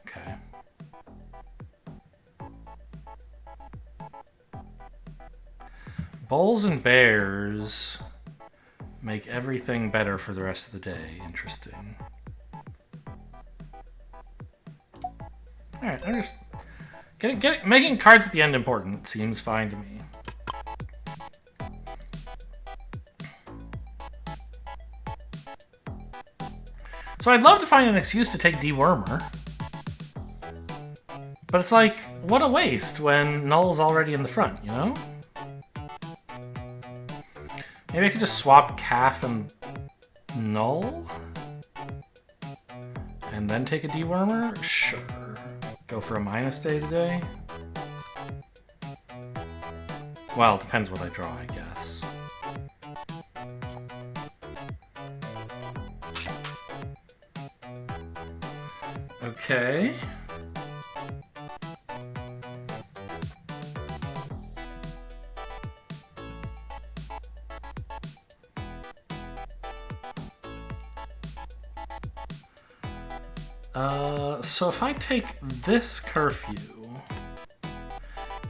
Okay. Bulls and bears make everything better for the rest of the day. Interesting. Alright, I'm just... making cards at the end important seems fine to me. So I'd love to find an excuse to take Dewormer. But it's like, what a waste when Null's already in the front, you know? Maybe I could just swap Calf and Null? And then take a Dewormer? Sure. Go for a minus day today? Well, it depends what I draw, I guess. Okay. So if I take this curfew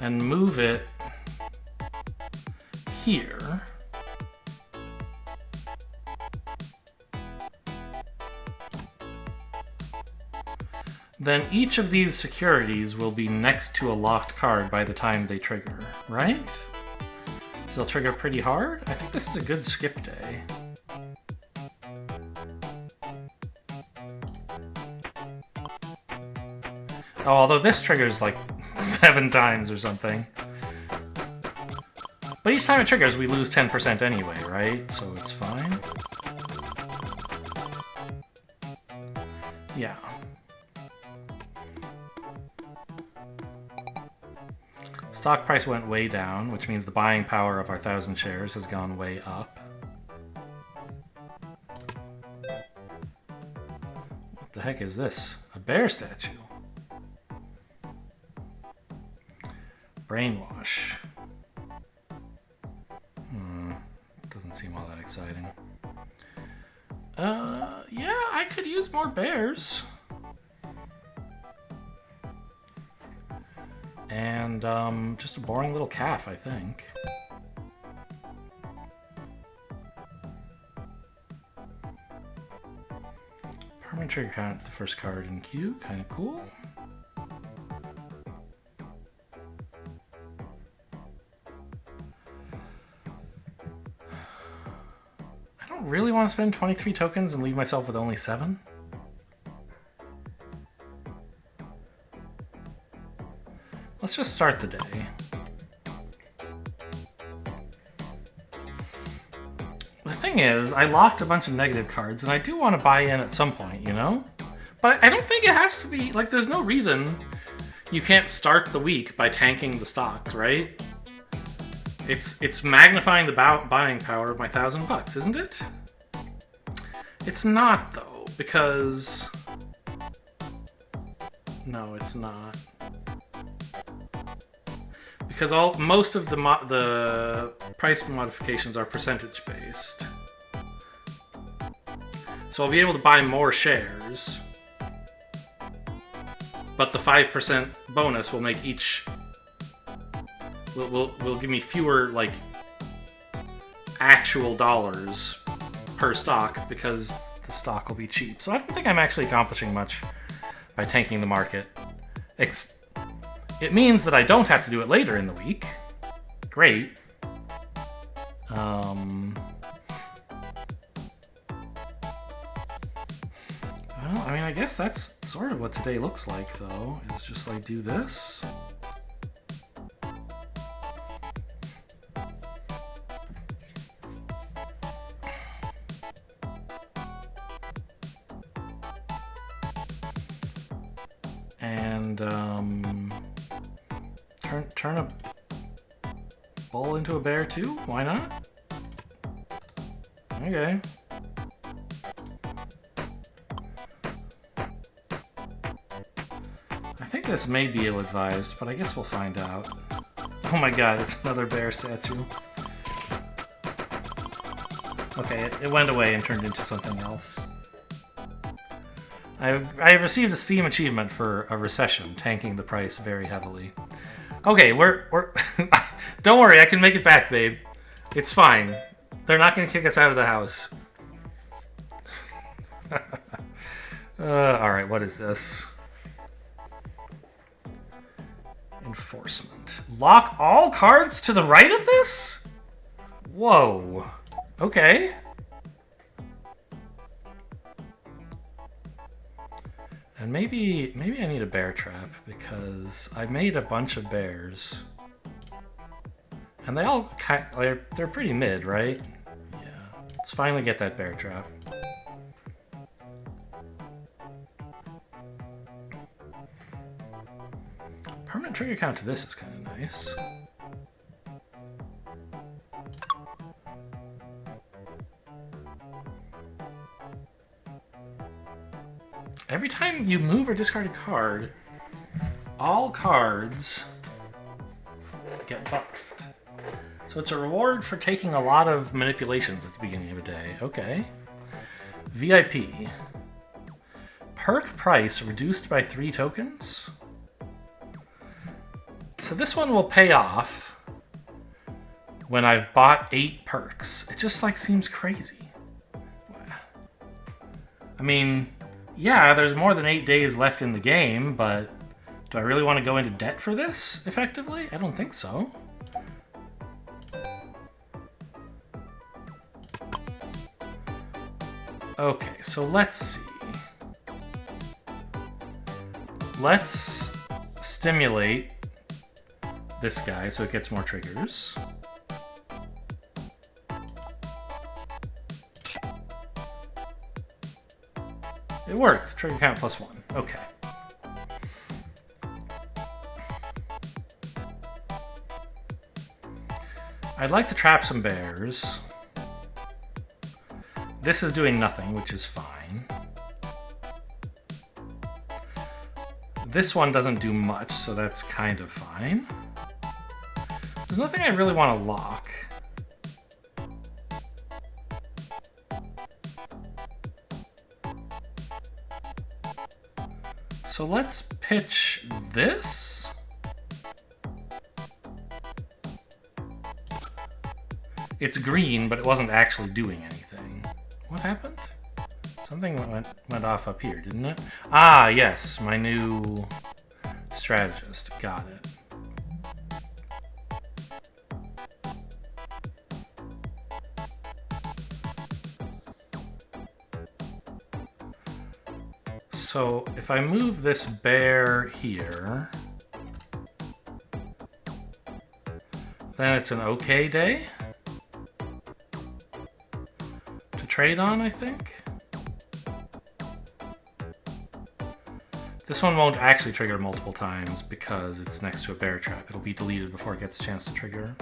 and move it here, then each of these securities will be next to a locked card by the time they trigger, right? So they'll trigger pretty hard? I think this is a good skip day. Oh, although this triggers like 7 times or something. But each time it triggers, we lose 10% anyway, right? So it's fine. Yeah. Stock price went way down, which means the buying power of our 1,000 shares has gone way up. What the heck is this? A bear statue. Brainwash. Doesn't seem all that exciting. Yeah, I could use more bears. And, just a boring little calf, I think. Permanent trigger count, the first card in queue, kind of cool. I don't really want to spend 23 tokens and leave myself with only 7. Let's just start the day. The thing is, I locked a bunch of negative cards, and I do want to buy in at some point, you know? But I don't think it has to be, like, there's no reason you can't start the week by tanking the stocks, right? It's magnifying the buying power of my $1,000, isn't it? It's not, though, because... No, it's not. Because most of the price modifications are percentage based. So I'll be able to buy more shares, but the 5% bonus will make each will give me fewer like actual dollars per stock because the stock will be cheap. So I don't think I'm actually accomplishing much by tanking the market. It means that I don't have to do it later in the week. Great. Well, I mean, I guess that's sort of what today looks like, though. It's just like, do this. And, turn a bull into a bear too? Why not? Okay. I think this may be ill-advised, but I guess we'll find out. Oh my god, it's another bear statue. Okay, it went away and turned into something else. I received a Steam achievement for a recession, tanking the price very heavily. Okay, we're don't worry, I can make it back, babe. It's fine. They're not going to kick us out of the house. Alright, what is this? Enforcement. Lock all cards to the right of this? Whoa. Okay. And maybe I need a bear trap because I made a bunch of bears. And they all they're pretty mid, right? Yeah. Let's finally get that bear trap. Permanent trigger count to this is kind of nice. Every time you move or discard a card, all cards get buffed. So it's a reward for taking a lot of manipulations at the beginning of a day. Okay. VIP. Perk price reduced by 3 tokens. So this one will pay off when I've bought 8 perks. It just like seems crazy. I mean, yeah, there's more than 8 days left in the game, but do I really want to go into debt for this, effectively? I don't think so. Okay, so let's see. Let's stimulate this guy so it gets more triggers. It worked. Trigger count +1. Okay. I'd like to trap some bears. This is doing nothing, which is fine. This one doesn't do much, so that's kind of fine. There's nothing I really want to lock. So let's pitch this. It's green, but it wasn't actually doing anything. What happened? Something went off up here, didn't it? Ah, yes, my new strategist. Got it. So if I move this bear here, then it's an okay day to trade on, I think. This one won't actually trigger multiple times because it's next to a bear trap. It'll be deleted before it gets a chance to trigger.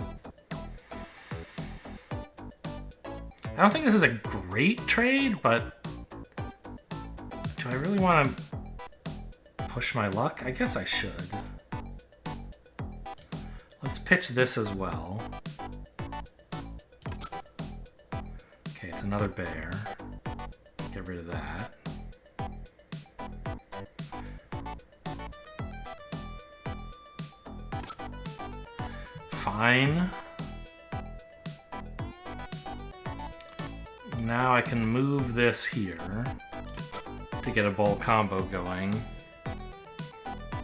I don't think this is a great trade, but do I really want to push my luck? I guess I should. Let's pitch this as well. Okay, it's another bear. Get rid of that. Fine. Now I can move this here to get a bull combo going.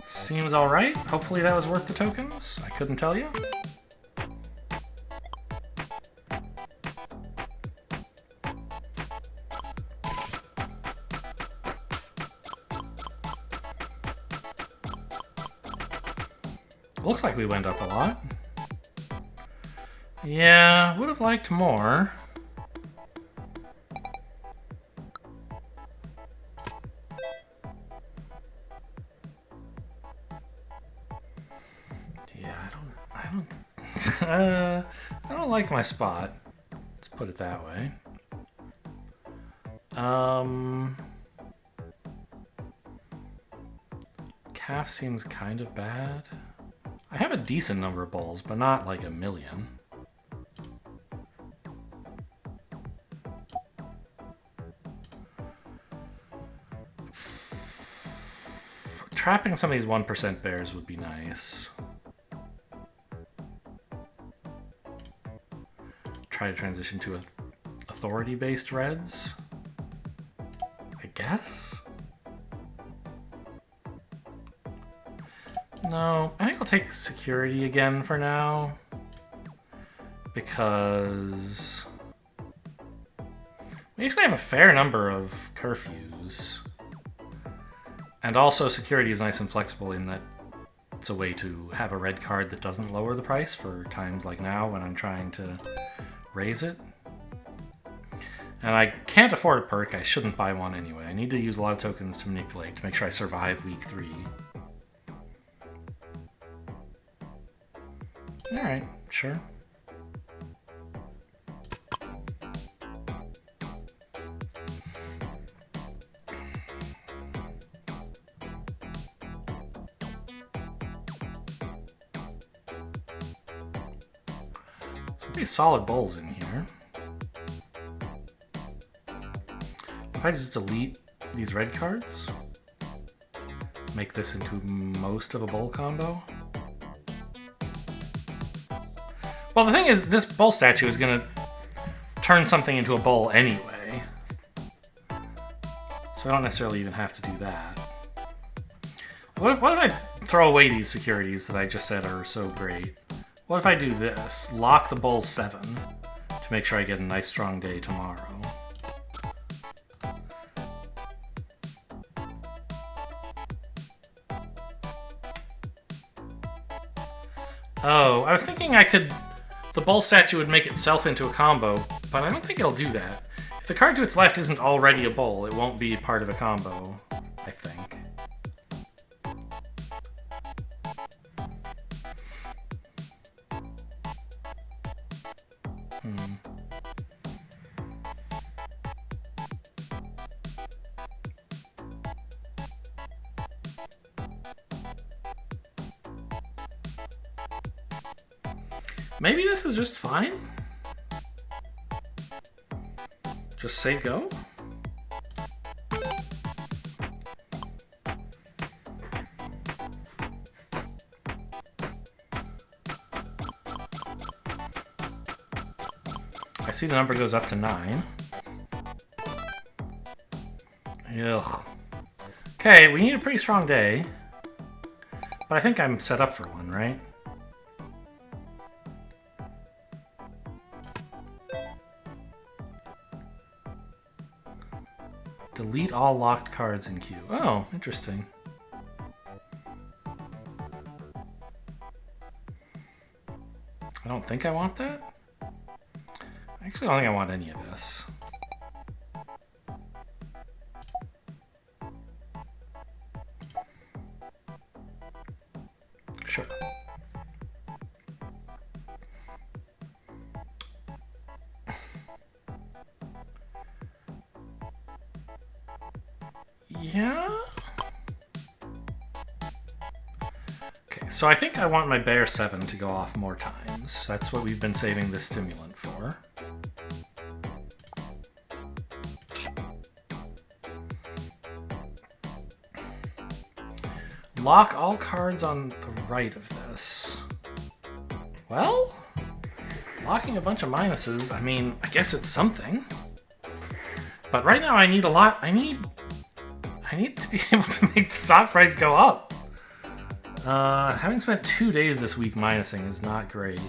Seems alright. Hopefully that was worth the tokens. I couldn't tell you. Looks like we went up a lot. Yeah, would have liked more. I don't like my spot. Let's put it that way. Calf seems kind of bad. I have a decent number of bulls, but not like a million. Trapping some of these 1% bears would be nice. Try to transition to authority-based reds, I guess? No, I think I'll take security again for now, because we actually have a fair number of curfews, and also security is nice and flexible in that it's a way to have a red card that doesn't lower the price for times like now when I'm trying to raise it. And I can't afford a perk. I shouldn't buy one anyway. I need to use a lot of tokens to manipulate to make sure I survive week 3. Alright, sure. Pretty solid bulls in here. If I just delete these red cards, make this into most of a bull combo. Well, the thing is, this bull statue is going to turn something into a bull anyway. So I don't necessarily even have to do that. What if I throw away these securities that I just said are so great? What if I do this? Lock the bull 7 to make sure I get a nice strong day tomorrow. Oh, I was thinking the bull statue would make itself into a combo, but I don't think it'll do that. If the card to its left isn't already a bowl, it won't be part of a combo, I think. Maybe this is just fine. Just say go. I see the number goes up to 9. Ugh. Okay, we need a pretty strong day. But I think I'm set up for one, right? Delete all locked cards in queue. Oh, interesting. I don't think I want that. Actually, I don't think I want any of this. Sure. Yeah? Okay, so I think I want my Bear 7 to go off more times. That's what we've been saving this stimulant for. Lock all cards on the right of this. Well, locking a bunch of minuses, I mean, I guess it's something. But right now I need a lot. I need to be able to make the stock price go up. Having spent 2 days this week minusing is not great.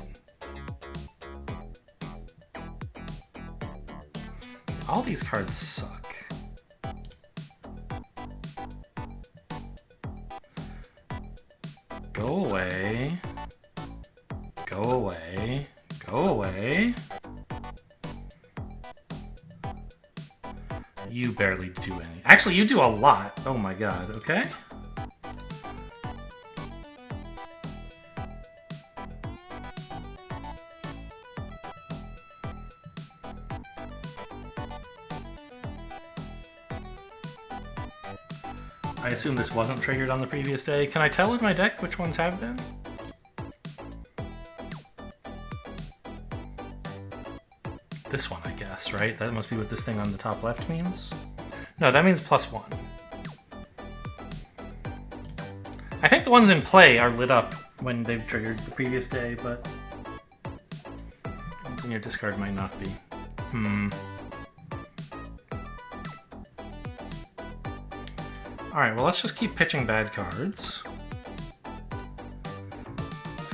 All these cards suck. Go away. Go away. Go away. You barely do any. Actually, you do a lot. Oh my god, okay? I assume this wasn't triggered on the previous day. Can I tell in my deck which ones have been? This one, I guess, right? That must be what this thing on the top left means? No, that means +1. I think the ones in play are lit up when they've triggered the previous day, but ones in your discard might not be. Alright, well let's just keep pitching bad cards.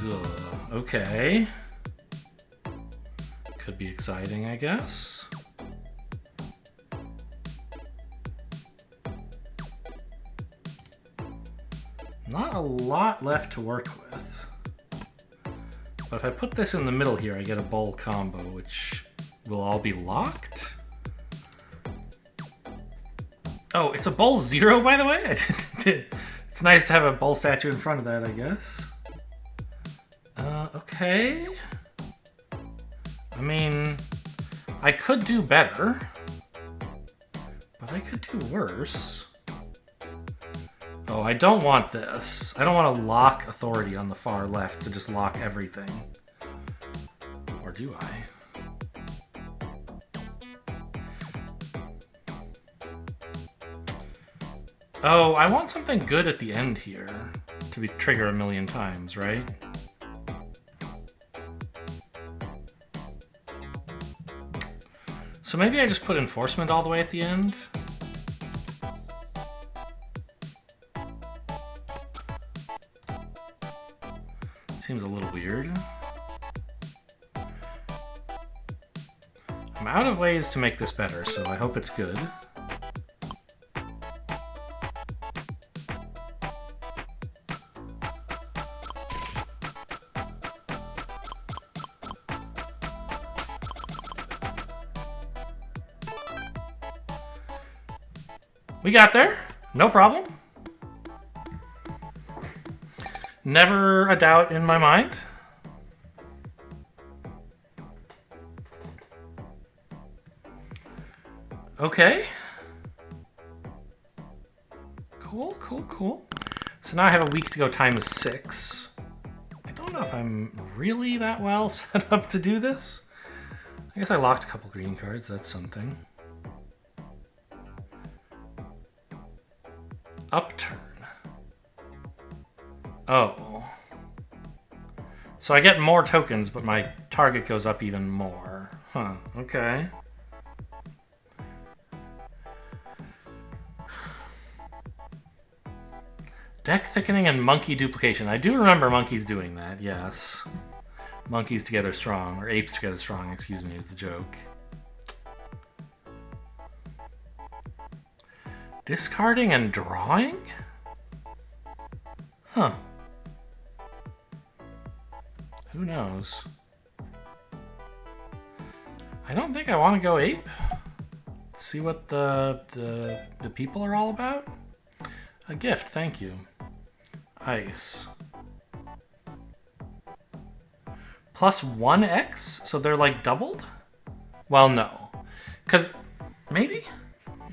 Ugh, okay. Could be exciting, I guess. Not a lot left to work with. But if I put this in the middle here, I get a bowl combo, which will all be locked. Oh, it's a bowl 0, by the way? It's nice to have a bowl statue in front of that, I guess. Okay. I mean, I could do better, but I could do worse. Oh, I don't want this. I don't want to lock authority on the far left to just lock everything. Or do I? Oh, I want something good at the end here to be trigger a million times, right? So maybe I just put enforcement all the way at the end? Seems a little weird. I'm out of ways to make this better, so I hope it's good. We got there. No problem. Never a doubt in my mind. Okay. Cool, cool, cool. So now I have a week to go times 6. I don't know if I'm really that well set up to do this. I guess I locked a couple green cards. That's something. Upturn. Oh. So I get more tokens, but my target goes up even more. Huh, okay. Deck thickening and monkey duplication. I do remember monkeys doing that, yes. Monkeys together strong, or apes together strong, excuse me, is the joke. Discarding and drawing? Huh. Who knows? I don't think I want to go ape. See what the people are all about? A gift, thank you. Ice. Plus 1x? So they're like doubled? Well, no. Because maybe?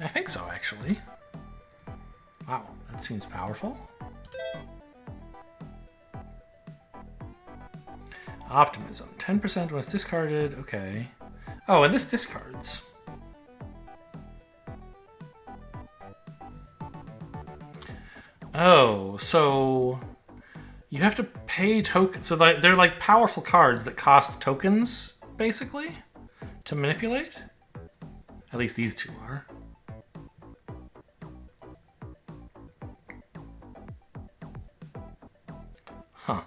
I think so, actually. Wow, that seems powerful. Optimism. 10% when it's discarded. Okay. Oh, and this discards. Oh, so you have to pay tokens. So they're like powerful cards that cost tokens, basically, to manipulate. At least these two are. Huh.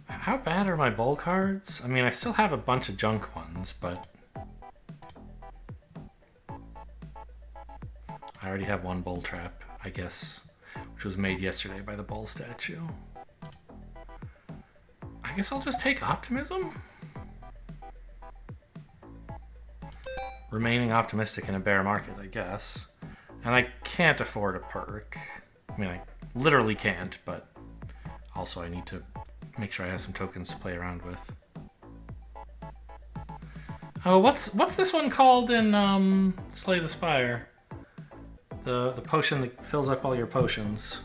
How bad are my bowl cards? I mean, I still have a bunch of junk ones, but I already have one bowl trap, I guess, which was made yesterday by the bowl statue. I guess I'll just take optimism? Remaining optimistic in a bear market, I guess. And I can't afford a perk. I mean, I literally can't, but also I need to make sure I have some tokens to play around with. Oh, what's this one called in Slay the Spire? The potion that fills up all your potions.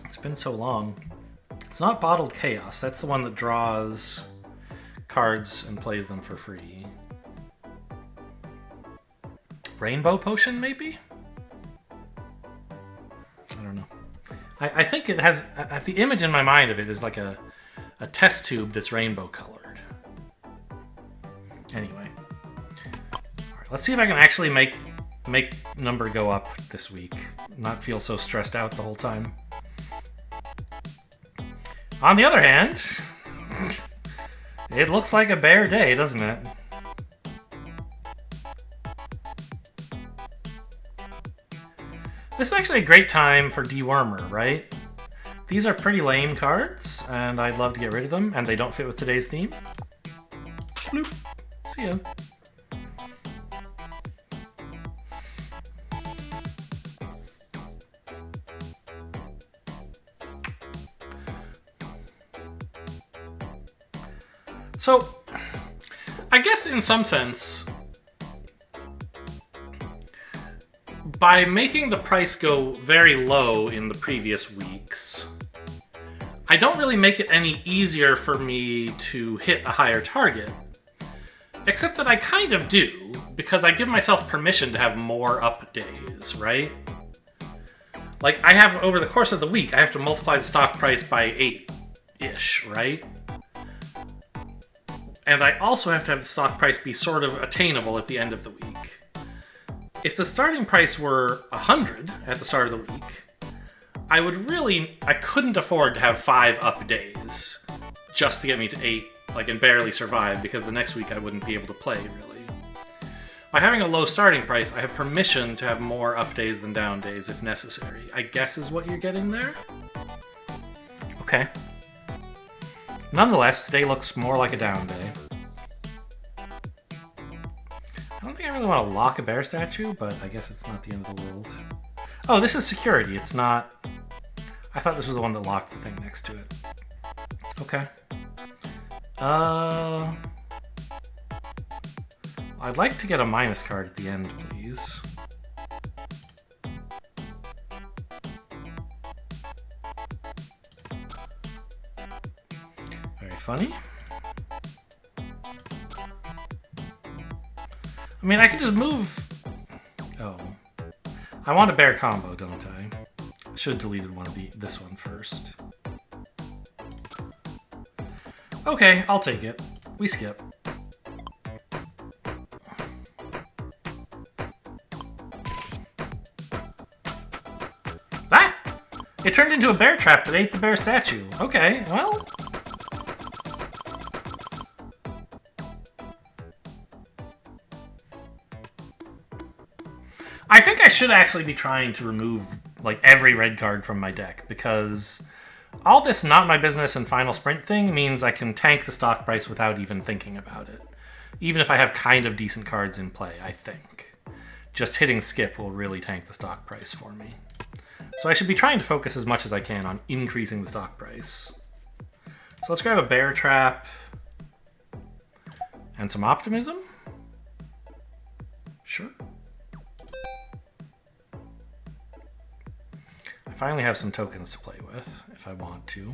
It's been so long. It's not Bottled Chaos. That's the one that draws cards and plays them for free. Rainbow Potion, maybe? I don't know. I think it has... the image in my mind of it is like a test tube that's rainbow colored. Anyway. Alright, let's see if I can actually make number go up this week. Not feel so stressed out the whole time. On the other hand, it looks like a bear day, doesn't it? This is actually a great time for Dewormer, right? These are pretty lame cards, and I'd love to get rid of them, and they don't fit with today's theme. Bloop. See ya. So, I guess in some sense, by making the price go very low in the previous weeks, I don't really make it any easier for me to hit a higher target. Except that I kind of do, because I give myself permission to have more up days, right? Like, I have, over the course of the week, I have to multiply the stock price by 8-ish, right? And I also have to have the stock price be sort of attainable at the end of the week. If the starting price were 100 at the start of the week, I couldn't afford to have 5 up days just to get me to 8, like, and barely survive, because the next week I wouldn't be able to play, really. By having a low starting price, I have permission to have more up days than down days if necessary. I guess is what you're getting there? Okay. Nonetheless, today looks more like a down day. I don't think I really want to lock a bear statue, but I guess it's not the end of the world. Oh, this is security. It's not... I thought this was the one that locked the thing next to it. Okay. I'd like to get a minus card at the end, please. Very funny. I mean, I could just move... Oh. I want a bear combo, don't I? I should have deleted this one first. Okay, I'll take it. We skip. Ah! It turned into a bear trap that ate the bear statue. Okay, well... I think I should actually be trying to remove, like, every red card from my deck, because all this not my business and final sprint thing means I can tank the stock price without even thinking about it. Even if I have kind of decent cards in play, I think. Just hitting skip will really tank the stock price for me. So I should be trying to focus as much as I can on increasing the stock price. So let's grab a bear trap and some optimism. Sure. I finally have some tokens to play with, if I want to.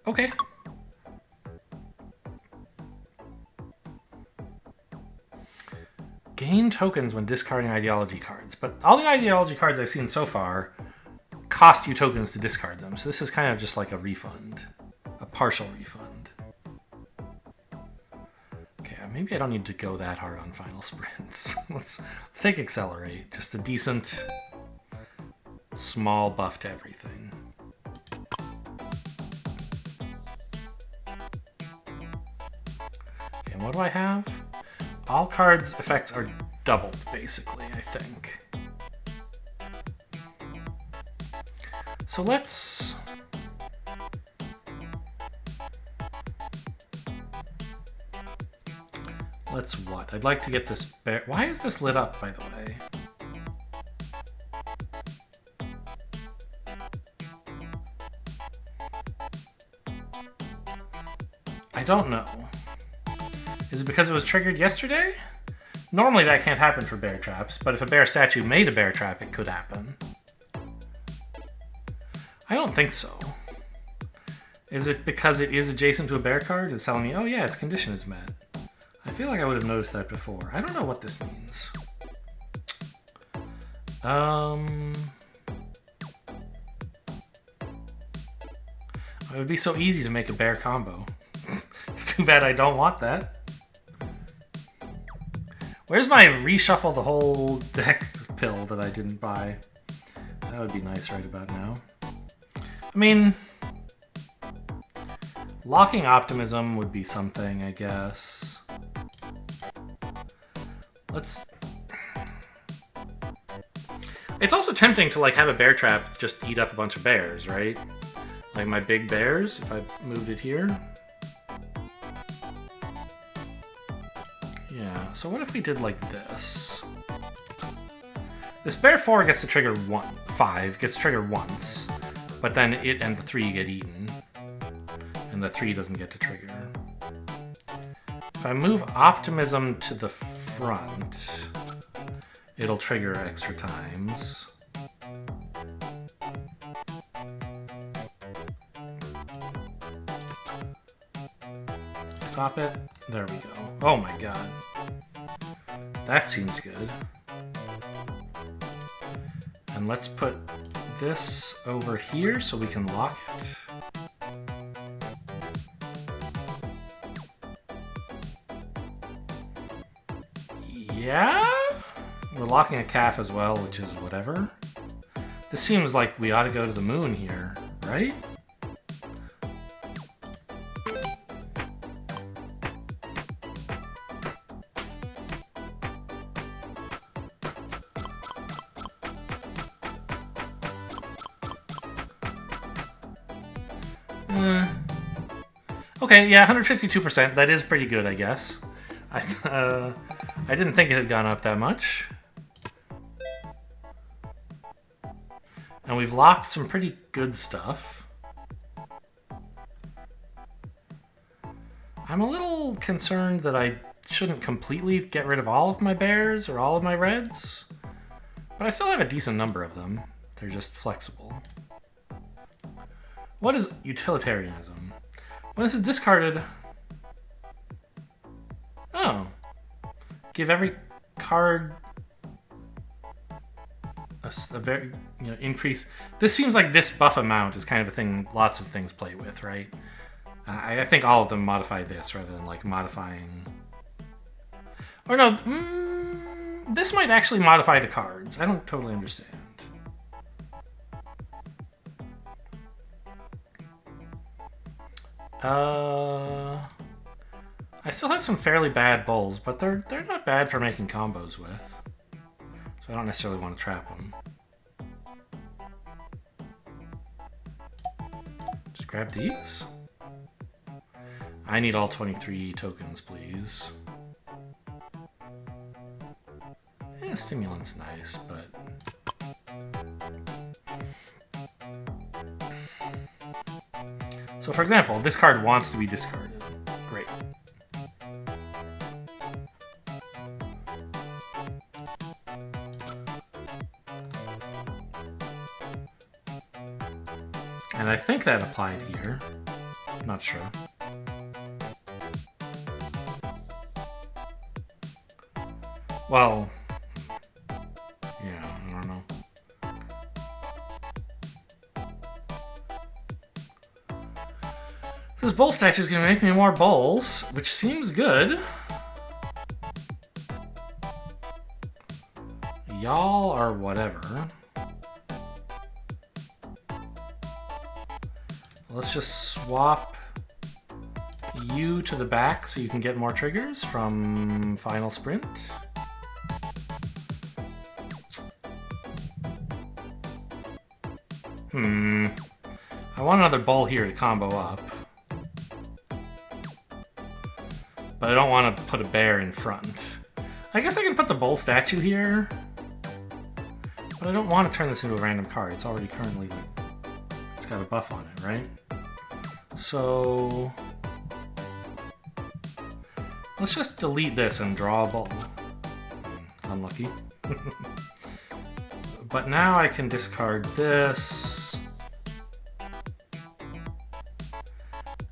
Okay. Gain tokens when discarding ideology cards, but all the ideology cards I've seen so far cost you tokens to discard them, so this is kind of just like a refund. A partial refund. Maybe I don't need to go that hard on final sprints. Let's take Accelerate. Just a decent, small buff to everything. Okay, and what do I have? All cards' effects are doubled, basically, I think. So let's... Let's what? I'd like to get this bear... Why is this lit up, by the way? I don't know. Is it because it was triggered yesterday? Normally that can't happen for bear traps, but if a bear statue made a bear trap, it could happen. I don't think so. Is it because it is adjacent to a bear card? It's telling me, oh yeah, its condition is met. I feel like I would have noticed that before. I don't know what this means. It would be so easy to make a bear combo. It's too bad I don't want that. Where's my reshuffle the whole deck pill that I didn't buy? That would be nice right about now. I mean, locking optimism would be something, I guess. Let's... It's also tempting to like have a bear trap just eat up a bunch of bears, right? Like my big bears, if I moved it here. Yeah, so what if we did like this? This bear 4 gets to trigger 5 gets triggered once, but then it and the 3 get eaten, and the 3 doesn't get to trigger. If I move optimism to the front, it'll trigger extra times. Stop it. There we go. Oh my god. That seems good. And let's put this over here so we can lock it. Yeah? We're locking a calf as well, which is whatever. This seems like we ought to go to the moon here, right? Okay, yeah, 152%. That is pretty good, I guess. I didn't think it had gone up that much. And we've locked some pretty good stuff. I'm a little concerned that I shouldn't completely get rid of all of my bears or all of my reds. But I still have a decent number of them. They're just flexible. What is utilitarianism? When this is discarded... Oh. Give every card a very increase. This seems like this buff amount is kind of a thing lots of things play with, right? I think all of them modify this rather than like modifying... Or no, this might actually modify the cards. I don't totally understand. I still have some fairly bad bowls, but they're not bad for making combos with. So I don't necessarily want to trap them. Just grab these. I need all 23 tokens, please. Yeah, stimulant's nice, but... So for example, this card wants to be discarded. Great. And I think that applied here. I'm not sure. Well, yeah, I don't know. This bowl statue is going to make me more bowls, which seems good. Y'all are whatever. Let's just swap you to the back so you can get more triggers from Final Sprint. I want another bowl here to combo up. But I don't want to put a bear in front. I guess I can put the bowl statue here. But I don't want to turn this into a random card. It's already currently... It's got a buff on it, right? So... Let's just delete this and draw a bowl. Unlucky. But now I can discard this.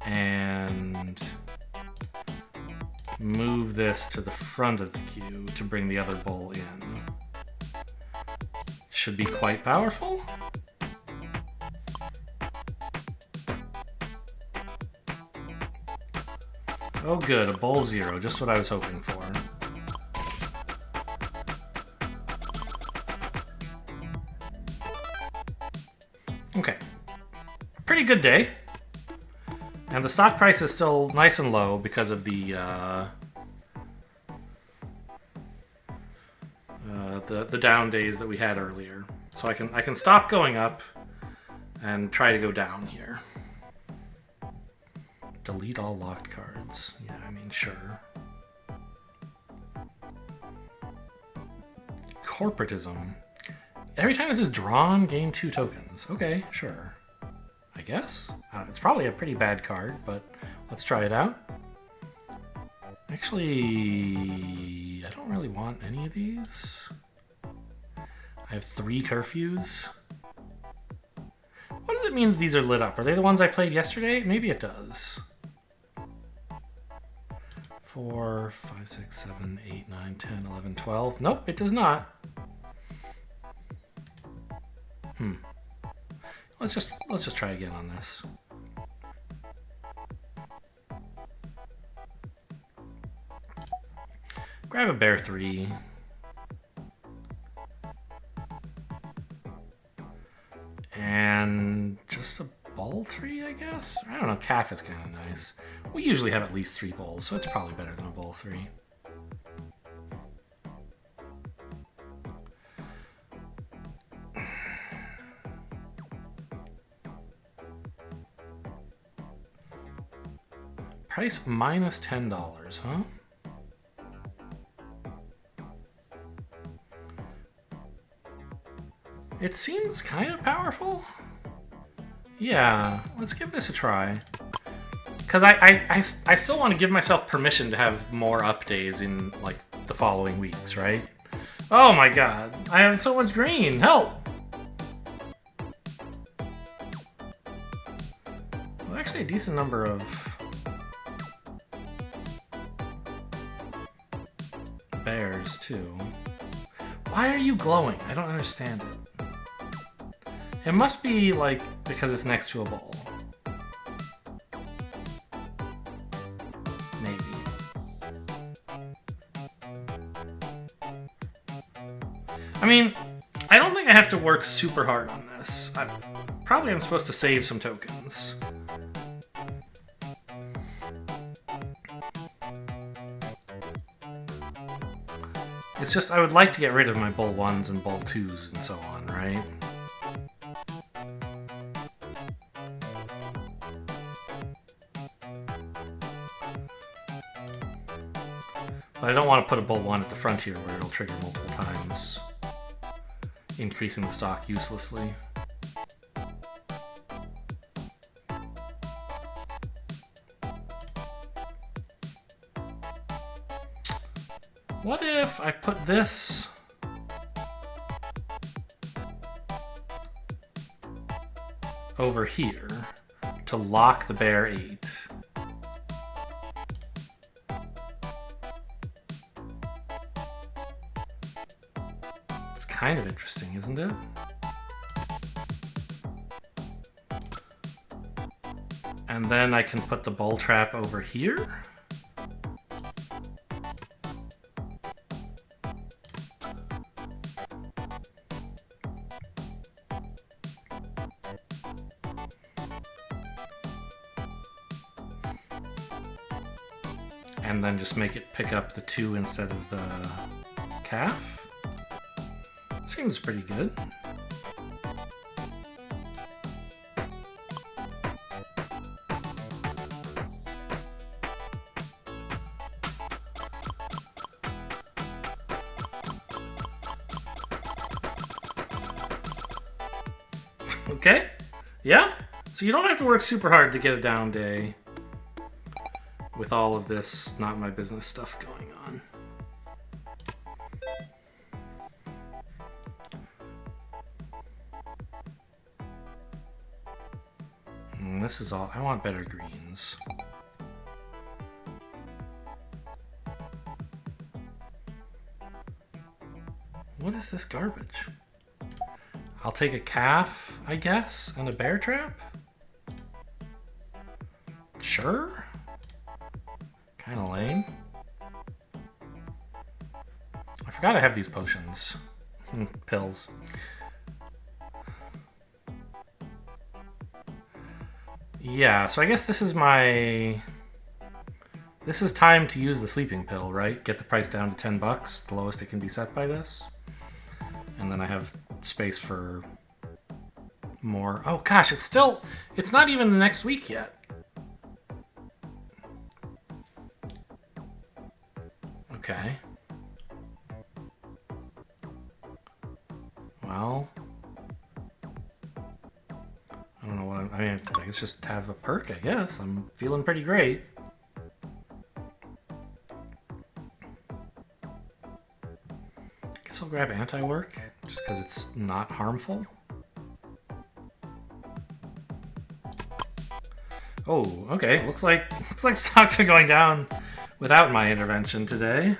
And move this to the front of the queue to bring the other bowl in. Should be quite powerful. Oh good, a bowl 0, just what I was hoping for. Okay. Pretty good day. And the stock price is still nice and low because of the down days that we had earlier. So I can stop going up and try to go down here. Delete all locked cards. Yeah, I mean, sure. Corporatism. Every time this is drawn, gain 2 tokens. Okay, sure. I guess? It's probably a pretty bad card, but let's try it out. Actually, I don't really want any of these. I have 3 curfews. What does it mean that these are lit up? Are they the ones I played yesterday? Maybe it does. 4, 5, 6, 7, 8, 9, 10, 11, 12. Nope, it does not. Let's just try again on this. Grab a bear 3. And just a bowl 3, I guess? I don't know, calf is kind of nice. We usually have at least 3 bowls, so it's probably better than a bowl 3. Price minus $10, huh? It seems kind of powerful. Yeah, let's give this a try. Because I still want to give myself permission to have more up days in, like, the following weeks, right? Oh my god, I have so much green, help! Well, actually a decent number of bears, too. Why are you glowing? I don't understand it. It must be, like, because it's next to a bowl. Maybe. I mean, I don't think I have to work super hard on this. Probably I'm supposed to save some tokens. It's just I would like to get rid of my bowl 1s and bowl 2s and so on, right? But I don't want to put a bowl 1 at the front here where it'll trigger multiple times, increasing the stock uselessly. What if I put this over here to lock the bear 8? It's kind of interesting, isn't it? And then I can put the bull trap over here. And then just make it pick up the 2 instead of the calf. Seems pretty good. Okay, yeah. So you don't have to work super hard to get a down day with all of this not my business stuff going on. And this is all, I want better greens. What is this garbage? I'll take a calf, I guess, and a bear trap? Sure. Kind of lame. I forgot I have these potions. Pills. Yeah, so I guess this is my... This is time to use the sleeping pill, right? Get the price down to $10, the lowest it can be set by this. And then I have space for more. Oh gosh, it's not even the next week yet. Okay. Well, I don't know what I mean, I guess just have a perk, I guess. I'm feeling pretty great. I guess I'll grab anti-work, just because it's not harmful. Oh, okay. Looks like stocks are going down without my intervention today.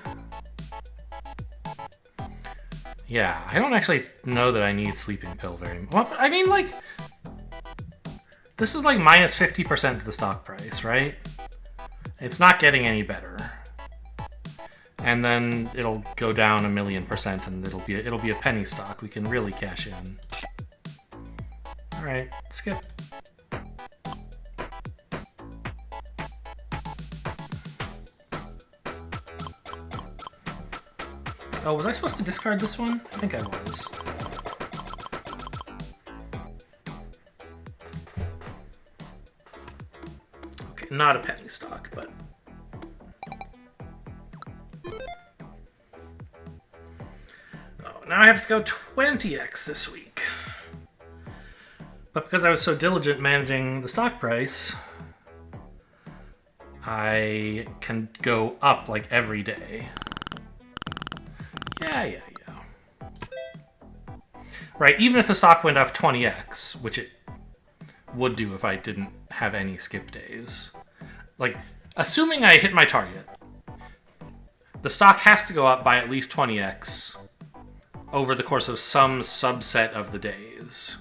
Yeah, I don't actually know that I need sleeping pill very much. Well, I mean, like, this is like minus 50% of the stock price, right? It's not getting any better. And then it'll go down 1,000,000% and it'll be a penny stock. We can really cash in. All right, skip. Oh, was I supposed to discard this one? I think I was. Okay, not a penny stock, but... Oh, now I have to go 20x this week. But because I was so diligent managing the stock price, I can go up like every day. Yeah. Right, even if the stock went up 20x, which it would do if I didn't have any skip days. Like, assuming I hit my target, the stock has to go up by at least 20x over the course of some subset of the days.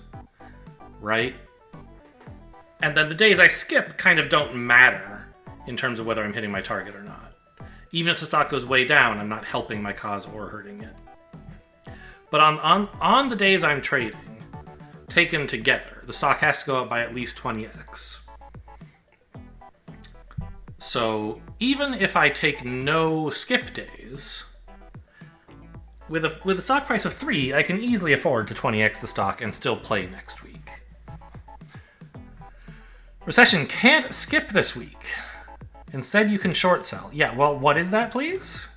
Right? And then the days I skip kind of don't matter in terms of whether I'm hitting my target or not. Even if the stock goes way down, I'm not helping my cause or hurting it. But on the days I'm trading, taken together, the stock has to go up by at least 20x. So even if I take no skip days, with a stock price of 3, I can easily afford to 20x the stock and still play next week. Recession can't skip this week. Instead, you can short sell. Yeah, well, what is that, please?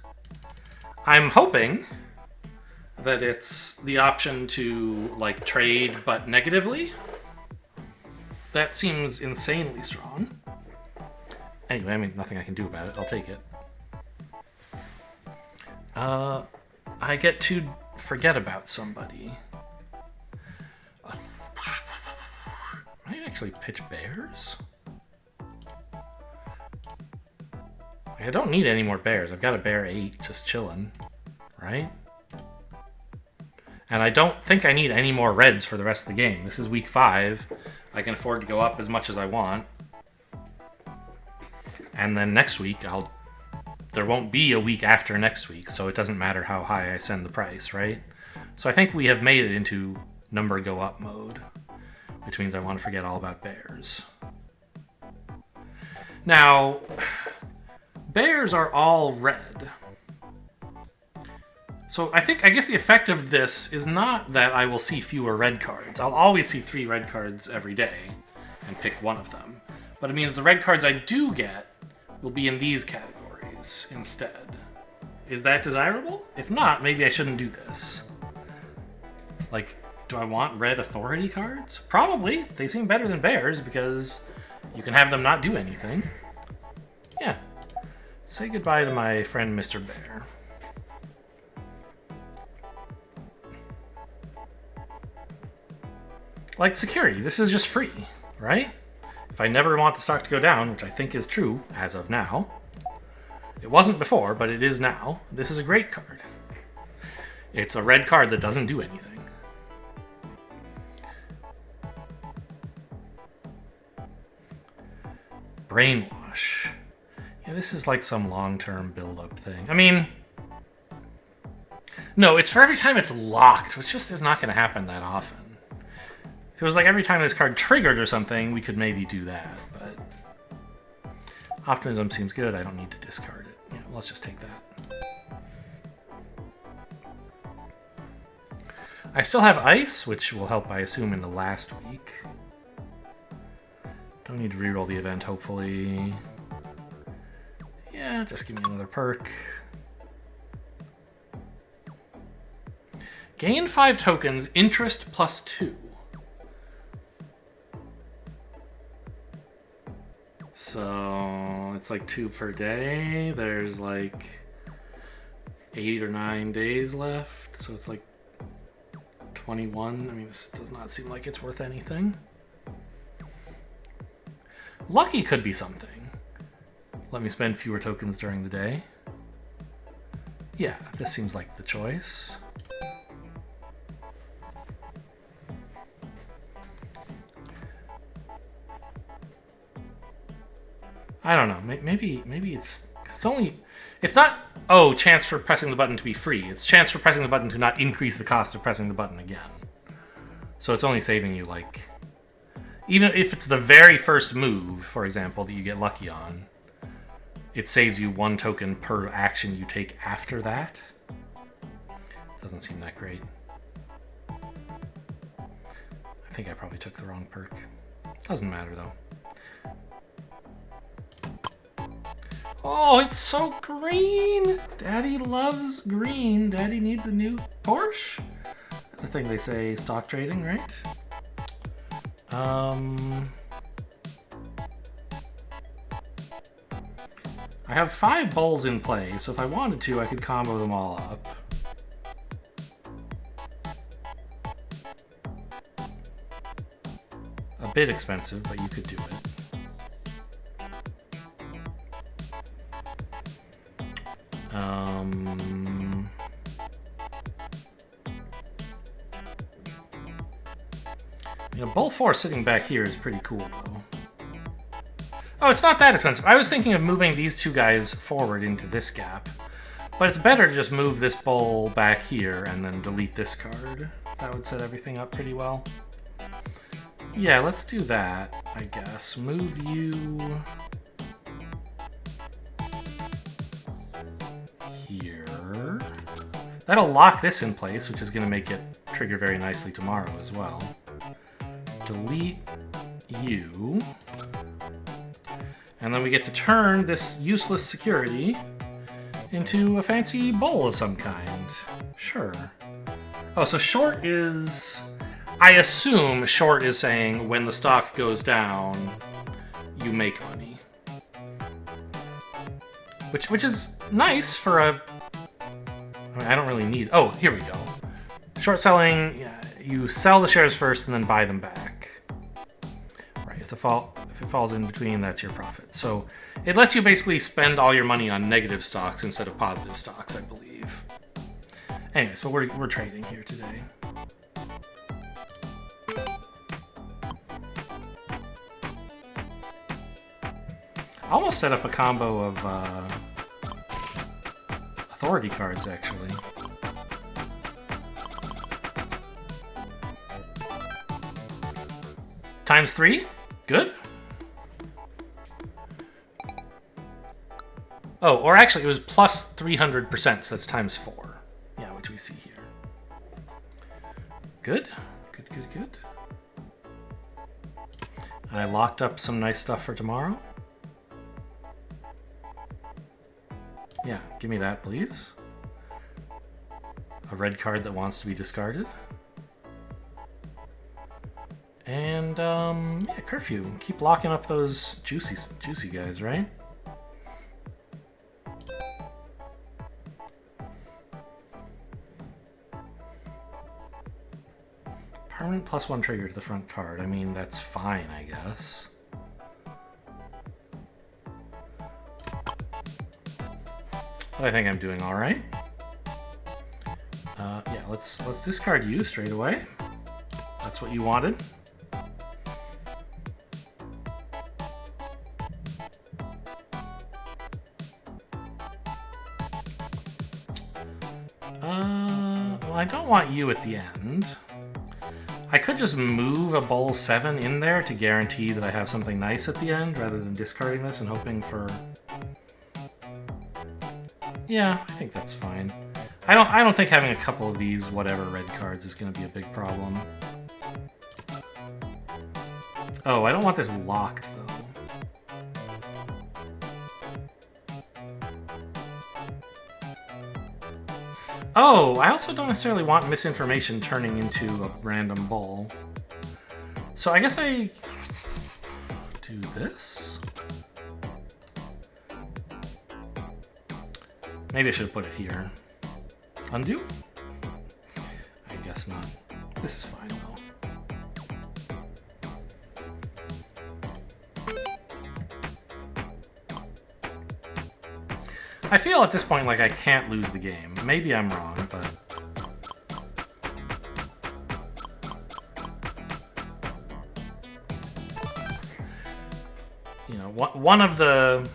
I'm hoping that it's the option to, like, trade but negatively. That seems insanely strong. Anyway, I mean, nothing I can do about it. I'll take it. I get to forget about somebody. Might I actually pitch bears? I don't need any more bears. I've got a bear 8 just chilling, right? And I don't think I need any more reds for the rest of the game. This is week 5. I can afford to go up as much as I want. And then next week, there won't be a week after next week, so it doesn't matter how high I send the price, right? So I think we have made it into number go up mode, which means I want to forget all about bears. Now, bears are all red. So I guess the effect of this is not that I will see fewer red cards. I'll always see 3 red cards every day and pick one of them. But it means the red cards I do get will be in these categories instead. Is that desirable? If not, maybe I shouldn't do this. Like, do I want red authority cards? Probably. They seem better than bears because you can have them not do anything. Yeah. Say goodbye to my friend Mr. Bear. Like security, this is just free, right? If I never want the stock to go down, which I think is true as of now, it wasn't before, but it is now, this is a great card. It's a red card that doesn't do anything. Brainwash. Yeah, this is like some long-term build-up thing. I mean, no, it's for every time it's locked, which just is not going to happen that often. If it was like every time this card triggered or something, we could maybe do that, but Optimism seems good. I don't need to discard it. Yeah, let's just take that. I still have Ice, which will help, I assume, in the last week. Don't need to reroll the event, hopefully. Yeah, just give me another perk. Gain 5 tokens, interest +2. So it's like 2 per day. There's like 8 or 9 days left. So it's like 21. I mean, this does not seem like it's worth anything. Lucky could be something. Let me spend fewer tokens during the day. Yeah, this seems like the choice. I don't know. Maybe it's not, oh, chance for pressing the button to be free. It's chance for pressing the button to not increase the cost of pressing the button again. So it's only saving you, like, even if it's the very first move, for example, that you get lucky on, it saves you 1 token per action you take after that. Doesn't seem that great. I think I probably took the wrong perk. Doesn't matter, though. Oh, it's so green! Daddy loves green. Daddy needs a new Porsche? That's a thing they say stock trading, right? I have 5 bulls in play, so if I wanted to, I could combo them all up. A bit expensive, but you could do it. You know, bull 4 sitting back here is pretty cool, though. Oh, it's not that expensive. I was thinking of moving these 2 guys forward into this gap. But it's better to just move this bull back here and then delete this card. That would set everything up pretty well. Yeah, let's do that, I guess. Move you here. That'll lock this in place, which is going to make it trigger very nicely tomorrow as well. Delete you. And then we get to turn this useless security into a fancy bowl of some kind. Sure. Oh, so short is... I assume short is saying when the stock goes down, you make money. Which is nice for a... I mean, I don't really need... Oh, here we go. Short selling, yeah, you sell the shares first and then buy them back. Right, if it falls in between, that's your profit. So it lets you basically spend all your money on negative stocks instead of positive stocks, I believe. Anyway, so we're trading here today. I almost set up a combo of authority cards, actually. ×3? Good. Oh, or actually, it was plus 300%, so that's ×4. Yeah, which we see here. Good. Good, good, good. I locked up some nice stuff for tomorrow. Yeah, give me that, please. A red card that wants to be discarded. And, yeah, curfew. Keep locking up those juicy guys, right? Permanent +1 trigger to the front card. I mean, that's fine, I guess. But I think I'm doing all right. Yeah, let's discard you straight away. That's what you wanted. Well, I don't want you at the end. I could just move a bowl 7 in there to guarantee that I have something nice at the end, rather than discarding this and hoping for... Yeah, I think that's fine. I don't think having a couple of these whatever red cards is going to be a big problem. Oh, I don't want this locked, though. Oh, I also don't necessarily want misinformation turning into a random bowl. So I guess I do this. Maybe I should have put it here. Undo? I guess not. This is fine, though. I feel at this point like I can't lose the game. Maybe I'm wrong, but... You know, one of the...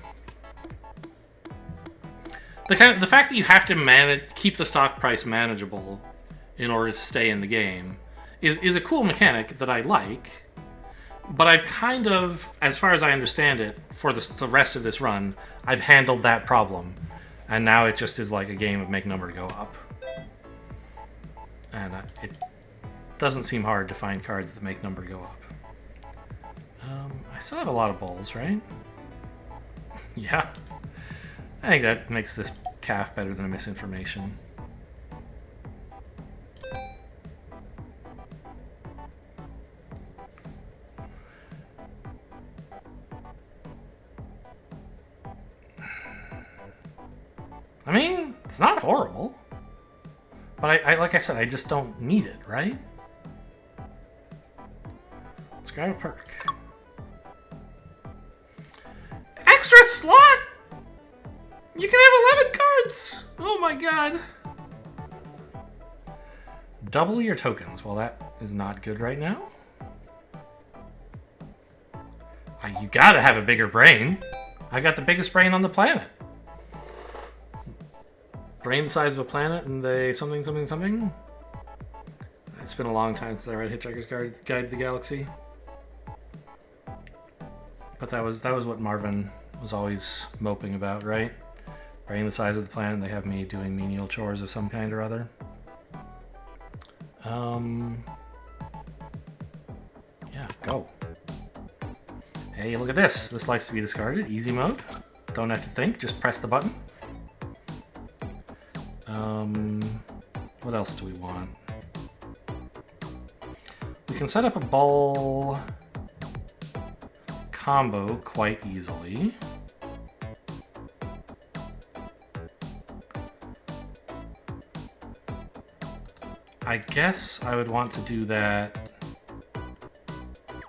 The fact that you have to keep the stock price manageable in order to stay in the game is a cool mechanic that I like, but I've kind of, as far as I understand it, for the rest of this run, I've handled that problem. And now it just is like a game of make number go up. And it doesn't seem hard to find cards that make number go up. I still have a lot of bowls, right? Yeah. I think that makes this calf better than a misinformation. I mean, it's not horrible. But I like I said, I just don't need it, right? Let's grab a perk. Extra slot! You can have 11 cards! Oh my god. Double your tokens. Well, that is not good right now. You gotta have a bigger brain. I got the biggest brain on the planet. Brain the size of a planet and they something, something, something. It's been a long time since I read Hitchhiker's Guide to the Galaxy. But that was what Marvin was always moping about, right? Brain the size of the planet, they have me doing menial chores of some kind or other. Yeah, go. Hey, look at this. This likes to be discarded. Easy mode. Don't have to think, just press the button. What else do we want? We can set up a ball combo quite easily. I guess I would want to do that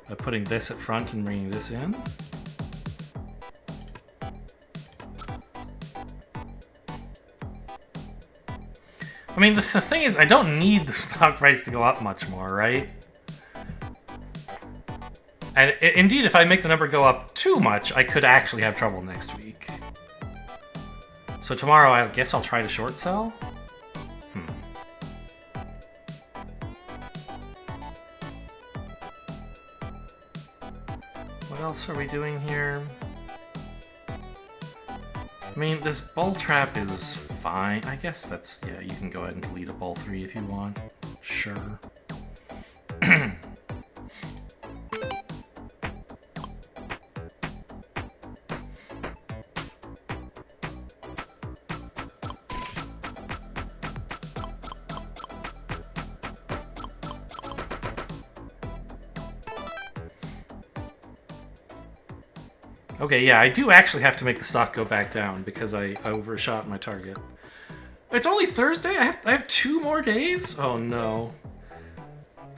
by putting this at front and bringing this in. I mean, the thing is, I don't need the stock price to go up much more, right? And indeed, if I make the number go up too much, I could actually have trouble next week. So tomorrow, I guess I'll try to short sell. What else are we doing here? I mean, this bull trap is fine. I guess that's, yeah, you can go ahead and delete a bull 3 if you want. Sure. Okay, yeah, I do actually have to make the stock go back down because I overshot my target. It's only Thursday? I have 2 more days? Oh no.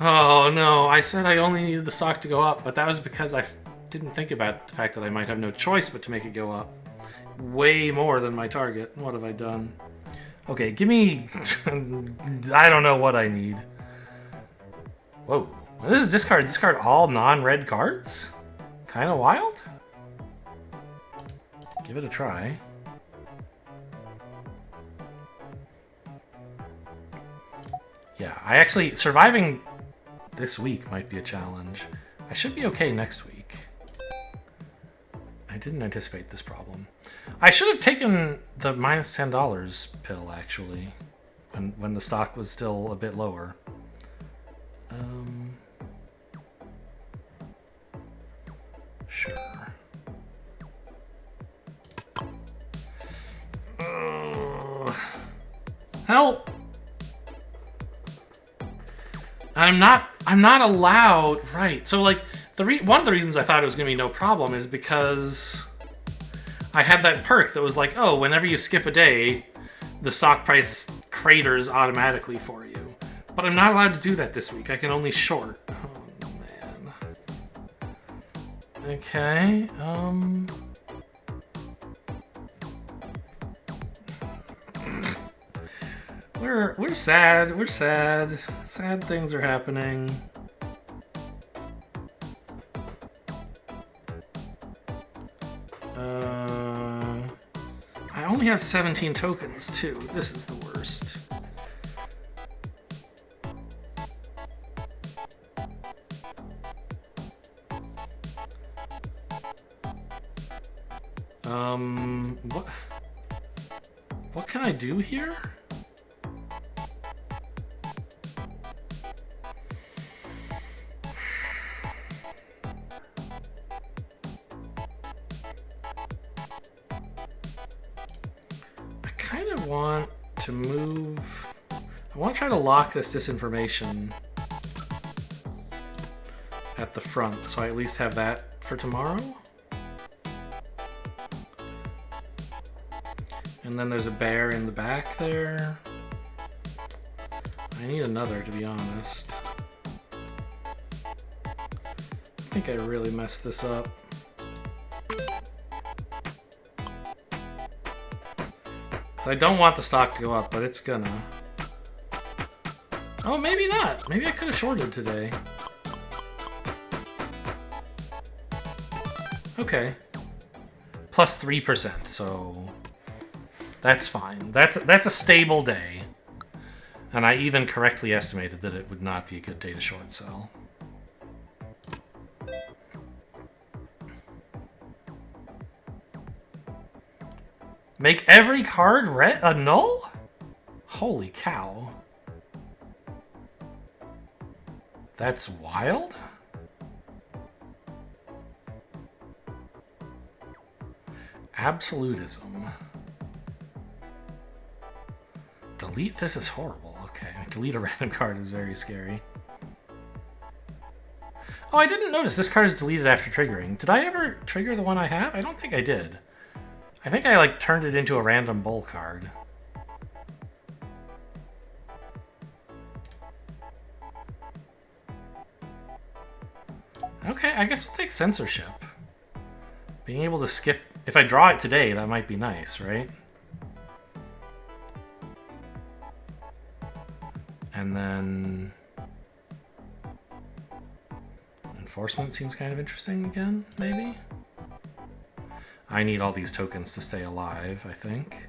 Oh no, I said I only needed the stock to go up, but that was because I didn't think about the fact that I might have no choice but to make it go up. Way more than my target. What have I done? Okay, give me... I don't know what I need. Whoa. This is discard. Discard all non-red cards? Kinda wild? Give it a try. Yeah, I actually... Surviving this week might be a challenge. I should be okay next week. I didn't anticipate this problem. I should have taken the minus $10 pill, actually, when the stock was still a bit lower. Sure. Help! I'm not allowed, right? So like one of the reasons I thought it was gonna be no problem is because I had that perk that was like, oh, whenever you skip a day, the stock price craters automatically for you. But I'm not allowed to do that this week. I can only short. Oh man. Okay. We're sad. We're sad. Sad things are happening. I only have 17 tokens too. This is the worst. What can I do here? kind of want to move... I want to try to lock this disinformation at the front, so I at least have that for tomorrow. And then there's a bear in the back there. I need another, to be honest. I think I really messed this up. So I don't want the stock to go up, but it's gonna. Oh, maybe not. Maybe I could have shorted today. Okay. Plus 3%, so that's fine. That's a stable day. And I even correctly estimated that it would not be a good day to short sell. Make every card red a null? Holy cow. That's wild. Absolutism. Delete? This is horrible. Okay, delete a random card is very scary. Oh, I didn't notice this card is deleted after triggering. Did I ever trigger the one I have? I don't think I did. I think I, like, turned it into a random bull card. Okay, I guess we'll take censorship. Being able to skip... If I draw it today, that might be nice, right? And then... Enforcement seems kind of interesting again, maybe? I need all these tokens to stay alive, I think.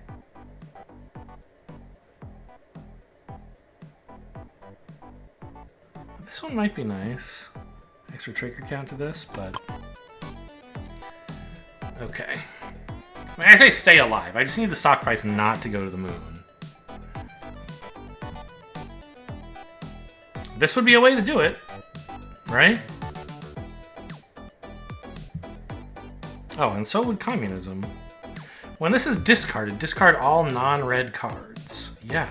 This one might be nice. Extra trigger count to this, but... Okay. I mean, I say stay alive. I just need the stock price not to go to the moon. This would be a way to do it, right? Oh, and so would communism. When this is discarded, discard all non-red cards. Yeah.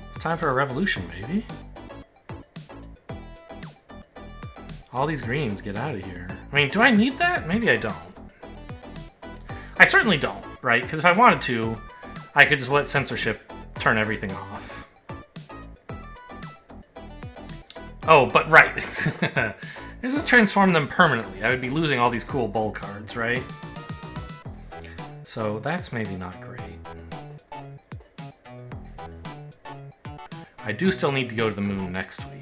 It's time for a revolution, baby. All these greens, get out of here. I mean, do I need that? Maybe I don't. I certainly don't, right? Because if I wanted to, I could just let censorship turn everything off. Oh, but right. This is transform them permanently. I would be losing all these cool bull cards, right? So that's maybe not great. I do still need to go to the moon next week.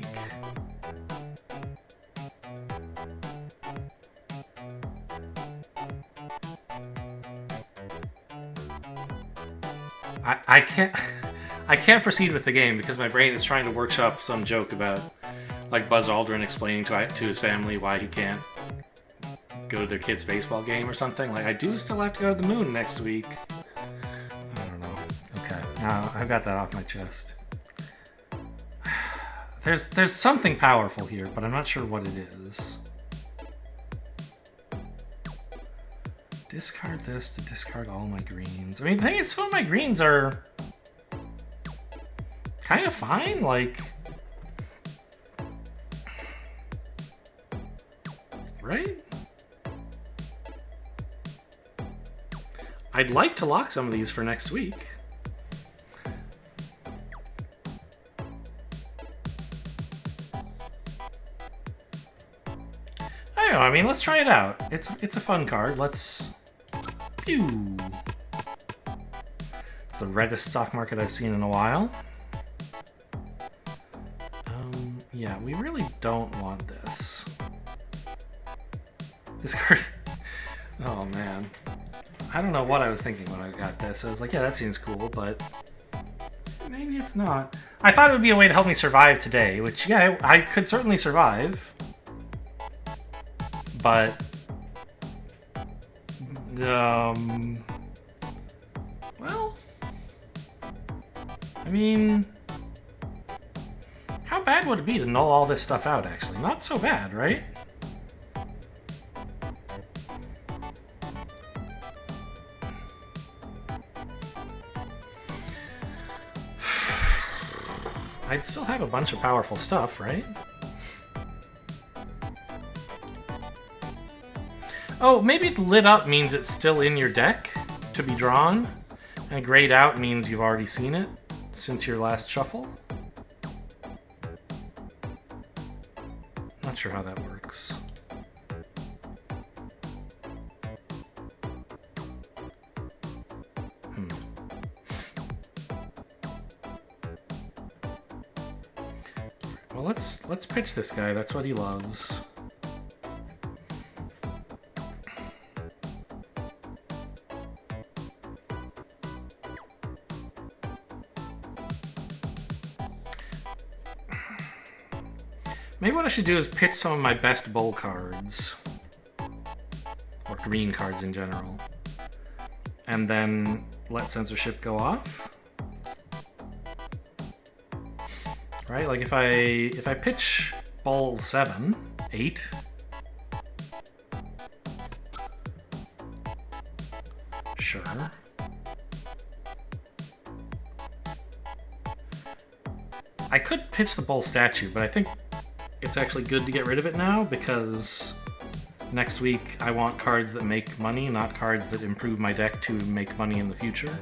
I can't proceed with the game because my brain is trying to workshop some joke about, like, Buzz Aldrin explaining to his family why he can't go to their kid's baseball game or something. Like, I do still have to go to the moon next week. I don't know. Okay, now I've got that off my chest. There's something powerful here, but I'm not sure what it is. Discard this to discard all my greens. I mean, the thing is, some of my greens are kind of fine, like... Right? I'd like to lock some of these for next week. I don't know, I mean, let's try it out. It's a fun card. Let's... Pew! It's the reddest stock market I've seen in a while. Yeah, we really don't want this. This card... Oh, man. I don't know what I was thinking when I got this. I was like, yeah, that seems cool, but... Maybe it's not. I thought it would be a way to help me survive today, which, yeah, I could certainly survive. But... Well... I mean... How bad would it be to null all this stuff out, actually? Not so bad, right? I'd still have a bunch of powerful stuff, right? Oh, maybe lit up means it's still in your deck to be drawn, and grayed out means you've already seen it since your last shuffle. Not sure how that works. Well, let's pitch this guy. That's what he loves. Maybe what I should do is pitch some of my best bull cards. Or green cards in general. And then let censorship go off. Right? Like if I pitch bull 7, 8. Sure. I could pitch the bull statue, but I think it's actually good to get rid of it now because next week I want cards that make money, not cards that improve my deck to make money in the future.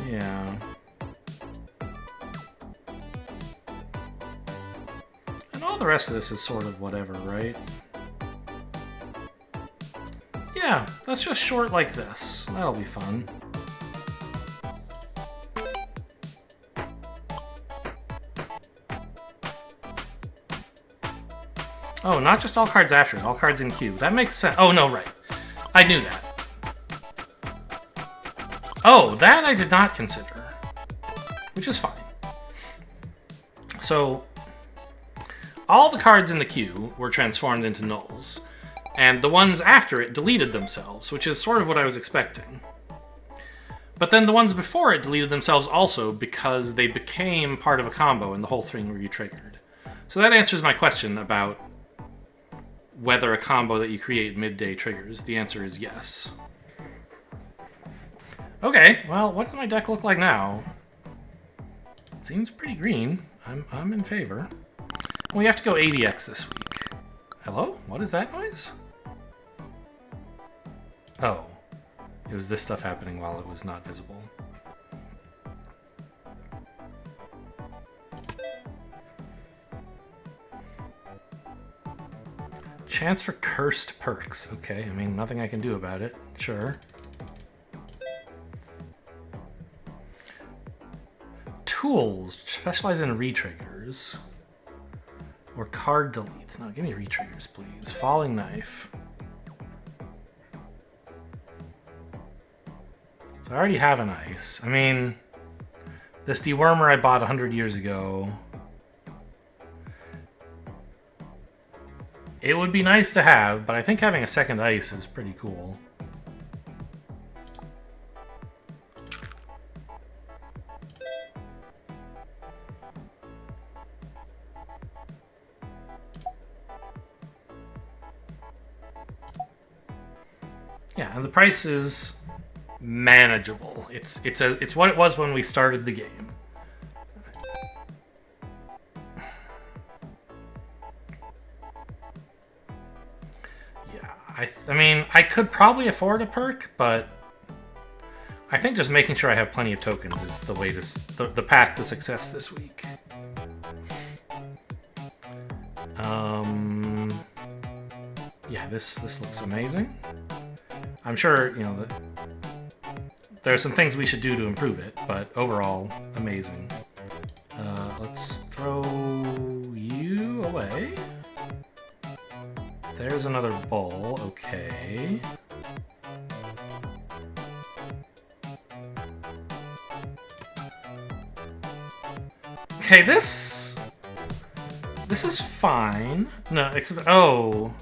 Yeah. And all the rest of this is sort of whatever, right? Yeah, let's just short like this. That'll be fun. Oh, not just all cards after it, all cards in queue. That makes sense. Oh, no, right. I knew that. Oh, that I did not consider. Which is fine. So, all the cards in the queue were transformed into nulls. And the ones after it deleted themselves, which is sort of what I was expecting. But then the ones before it deleted themselves also because they became part of a combo and the whole thing re-triggered. So that answers my question about whether a combo that you create midday triggers. The answer is yes. Okay, well, what does my deck look like now? It seems pretty green. I'm in favor. We have to go ADX this week. Hello? What is that noise? Oh. It was this stuff happening while it was not visible. Chance for cursed perks. Okay, I mean, nothing I can do about it. Sure. Tools. Specialize in retriggers. Or card deletes. No, give me retriggers, please. Falling Knife. So I already have an ice. I mean, this dewormer I bought 100 years ago. It would be nice to have, but I think having a second ice is pretty cool. Yeah, and the price is manageable. It's what it was when we started the game. Yeah, I mean, I could probably afford a perk, but I think just making sure I have plenty of tokens is the way to the path to success this week. Yeah, this looks amazing. I'm sure, you know, there are some things we should do to improve it, but overall, amazing. Let's throw you away. There's another ball, okay. Okay, this is fine. No, except, oh.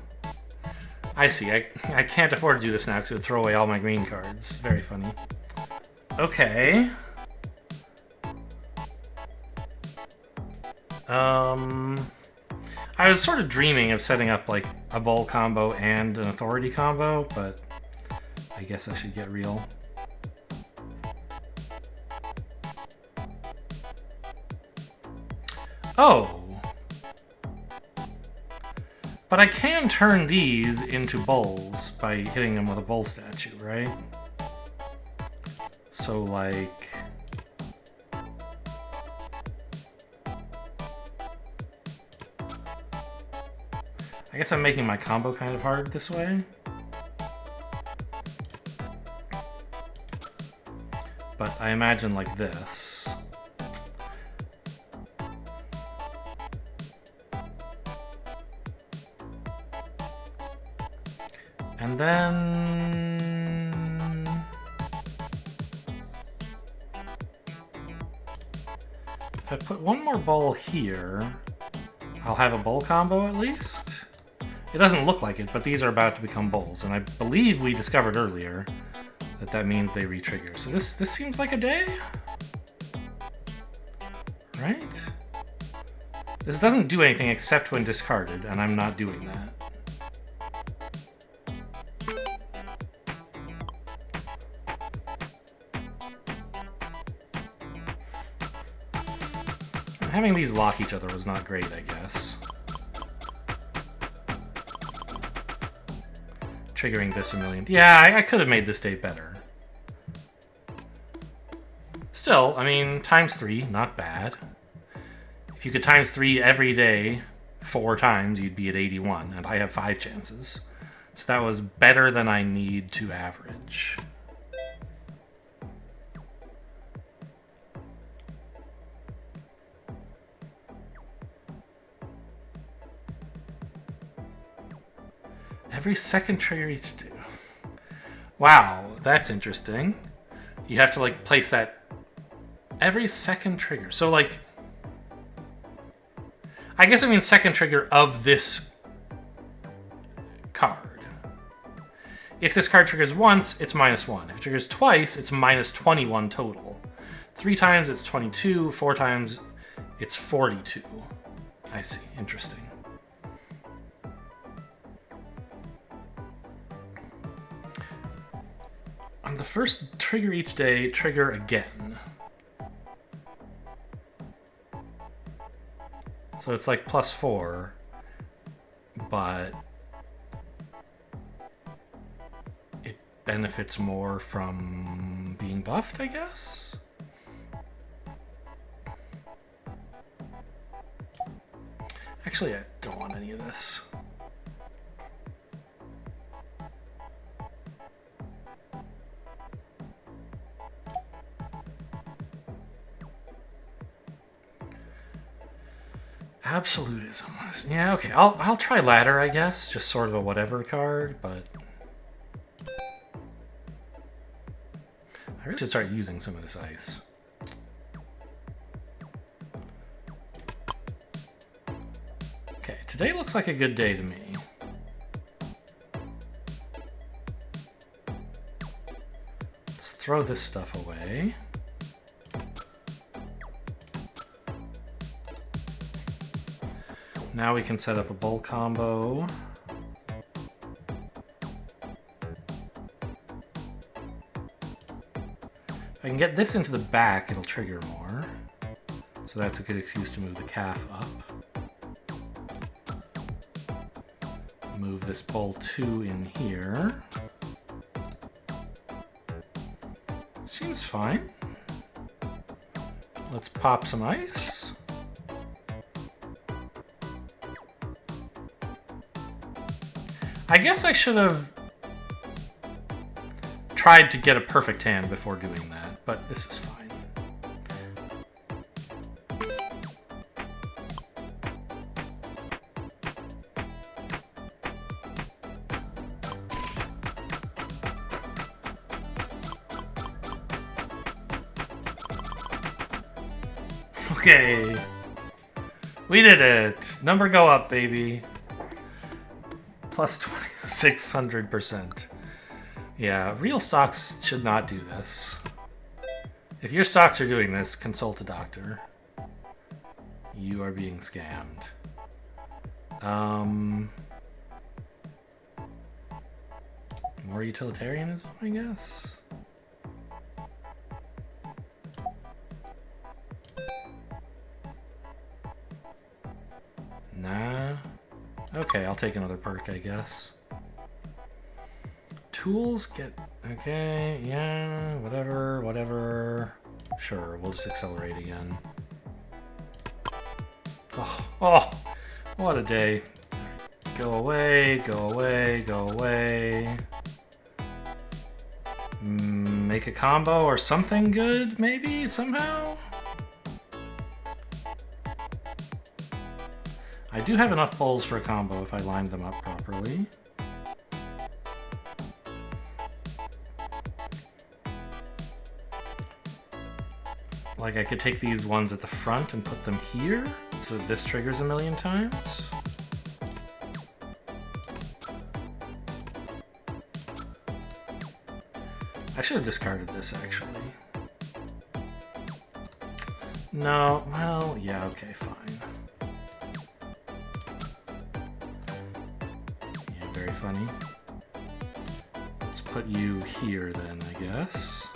I see. I can't afford to do this now because it would throw away all my green cards. Very funny. Okay. I was sort of dreaming of setting up like a bowl combo and an authority combo, but I guess I should get real. Oh. But I can turn these into bowls by hitting them with a bowl statue, right? So like... I guess I'm making my combo kind of hard this way. But I imagine like this. And then... if I put one more bowl here, I'll have a bowl combo at least. It doesn't look like it, but these are about to become bowls, and I believe we discovered earlier that that means they re-trigger. So this seems like a day? Right? This doesn't do anything except when discarded, and I'm not doing that. Having these lock each other was not great, I guess. Triggering this a million. Yeah, I could have made this day better. Still, I mean, ×3, not bad. If you could ×3 every day 4 times, you'd be at 81, and I have 5 chances. So that was better than I need to average. Every second trigger each day. Wow, that's interesting. You have to like place that every second trigger. So like, I guess I mean second trigger of this card. If this card triggers once, it's -1. If it triggers twice, it's -21 total. 3 times, it's 22. 4 times, it's 42. I see, interesting. On the first trigger each day, trigger again. So it's like +4, but it benefits more from being buffed, I guess? Actually, I don't want any of this. Absolutism. Yeah, okay. I'll try ladder, I guess. Just sort of a whatever card, but I really should start using some of this ice. Okay, today looks like a good day to me. Let's throw this stuff away. Now we can set up a bowl combo. If I can get this into the back, it'll trigger more. So that's a good excuse to move the calf up. Move this bowl 2 in here. Seems fine. Let's pop some ice. I guess I should have tried to get a perfect hand before doing that, but this is fine. Okay. We did it. Number go up, baby. Plus 2600%. Yeah, real stocks should not do this. If your stocks are doing this, consult a doctor. You are being scammed. More utilitarianism, I guess. Nah. Okay, I'll take another perk, I guess. Tools get... Okay, yeah, whatever. Sure, we'll just accelerate again. Oh, what a day. Go away. Make a combo or something good, maybe, somehow? I do have enough bowls for a combo if I line them up properly. Like, I could take these ones at the front and put them here, so this triggers a million times. I should have discarded this, actually. No, well, yeah, okay, fine. Yeah, very funny. Let's put you here, then, I guess.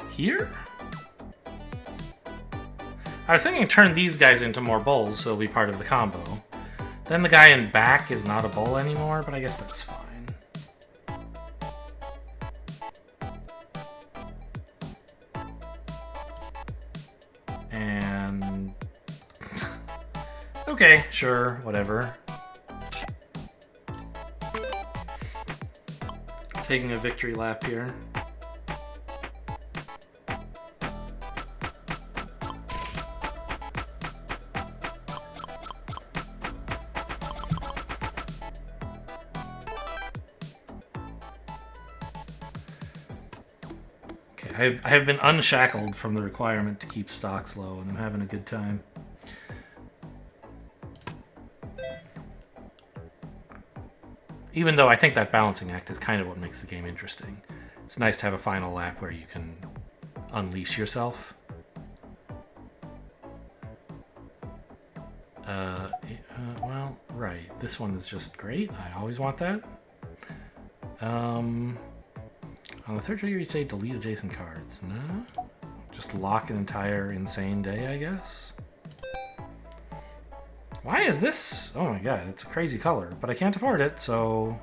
Here? I was thinking turn these guys into more bowls so they'll be part of the combo. Then the guy in back is not a bowl anymore, but I guess that's fine. And... okay, sure, whatever. Taking a victory lap here. I have been unshackled from the requirement to keep stocks low, and I'm having a good time. Even though I think that balancing act is kind of what makes the game interesting. It's nice to have a final lap where you can unleash yourself. Well, right. This one is just great. I always want that. On the third trigger each day, delete adjacent cards. No? Just lock an entire insane day, I guess? Why is this? Oh my god, it's a crazy color, but I can't afford it, so...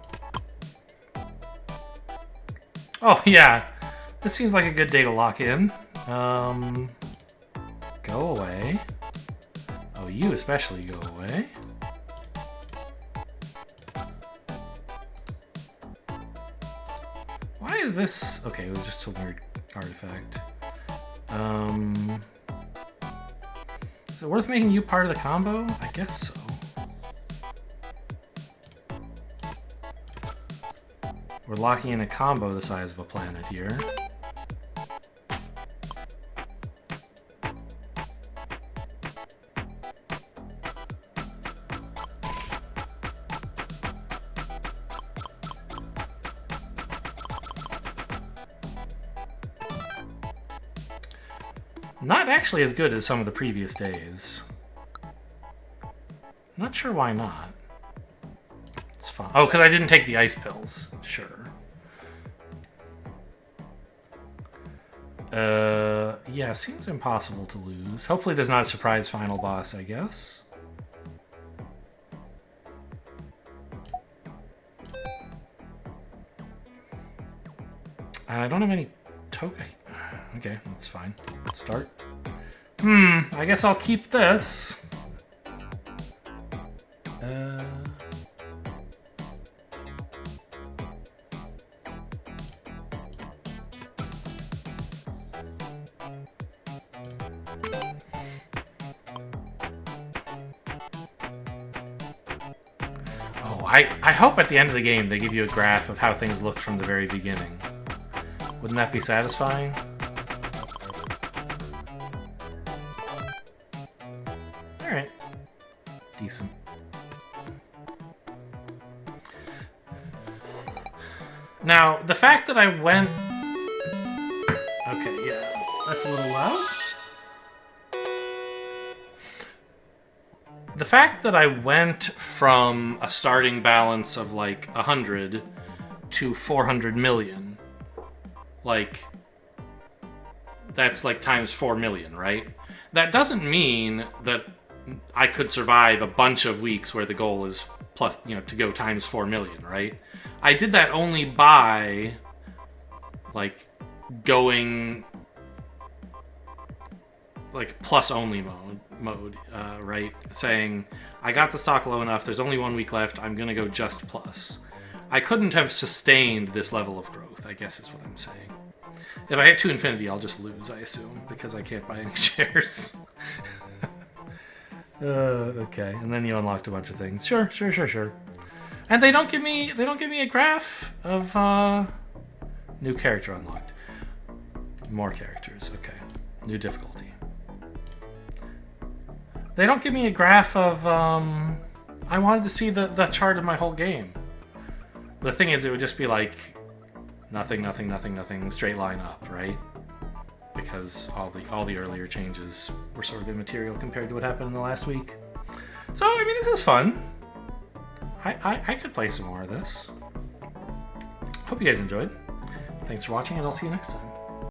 Oh yeah, this seems like a good day to lock in. Go away. Oh, you especially go away. Why is this? Okay, it was just a weird artifact. Is it worth making you part of the combo? I guess so. We're locking in a combo the size of a planet here. Not actually as good as some of the previous days. Not sure why not. It's fine. Oh, because I didn't take the ice pills. Sure. Yeah, seems impossible to lose. Hopefully there's not a surprise final boss, I guess. And I don't have any token. Okay, that's fine. Start. I guess I'll keep this. Oh, I hope at the end of the game they give you a graph of how things looked from the very beginning. Wouldn't that be satisfying? Alright. Decent. Now, the fact that I went... Okay, yeah. That's a little loud. the fact that I went from a starting balance of like 100 to 400 million, like, that's like times 4 million, right? That doesn't mean that I could survive a bunch of weeks where the goal is plus, to go times 4 million, right? I did that only by like going like plus only mode, right? Saying, I got the stock low enough, there's only 1 week left, I'm gonna go just plus. I couldn't have sustained this level of growth, I guess is what I'm saying. If I hit to infinity, I'll just lose, I assume, because I can't buy any shares. Okay, and then you unlocked a bunch of things. Sure. And they don't give me a graph of new character unlocked. More characters, okay. New difficulty. They don't give me a graph of I wanted to see the chart of my whole game. The thing is, it would just be like nothing, straight line up, right? Because all the earlier changes were sort of immaterial compared to what happened in the last week. So, I mean, this is fun. I could play some more of this. Hope you guys enjoyed. Thanks for watching, and I'll see you next time.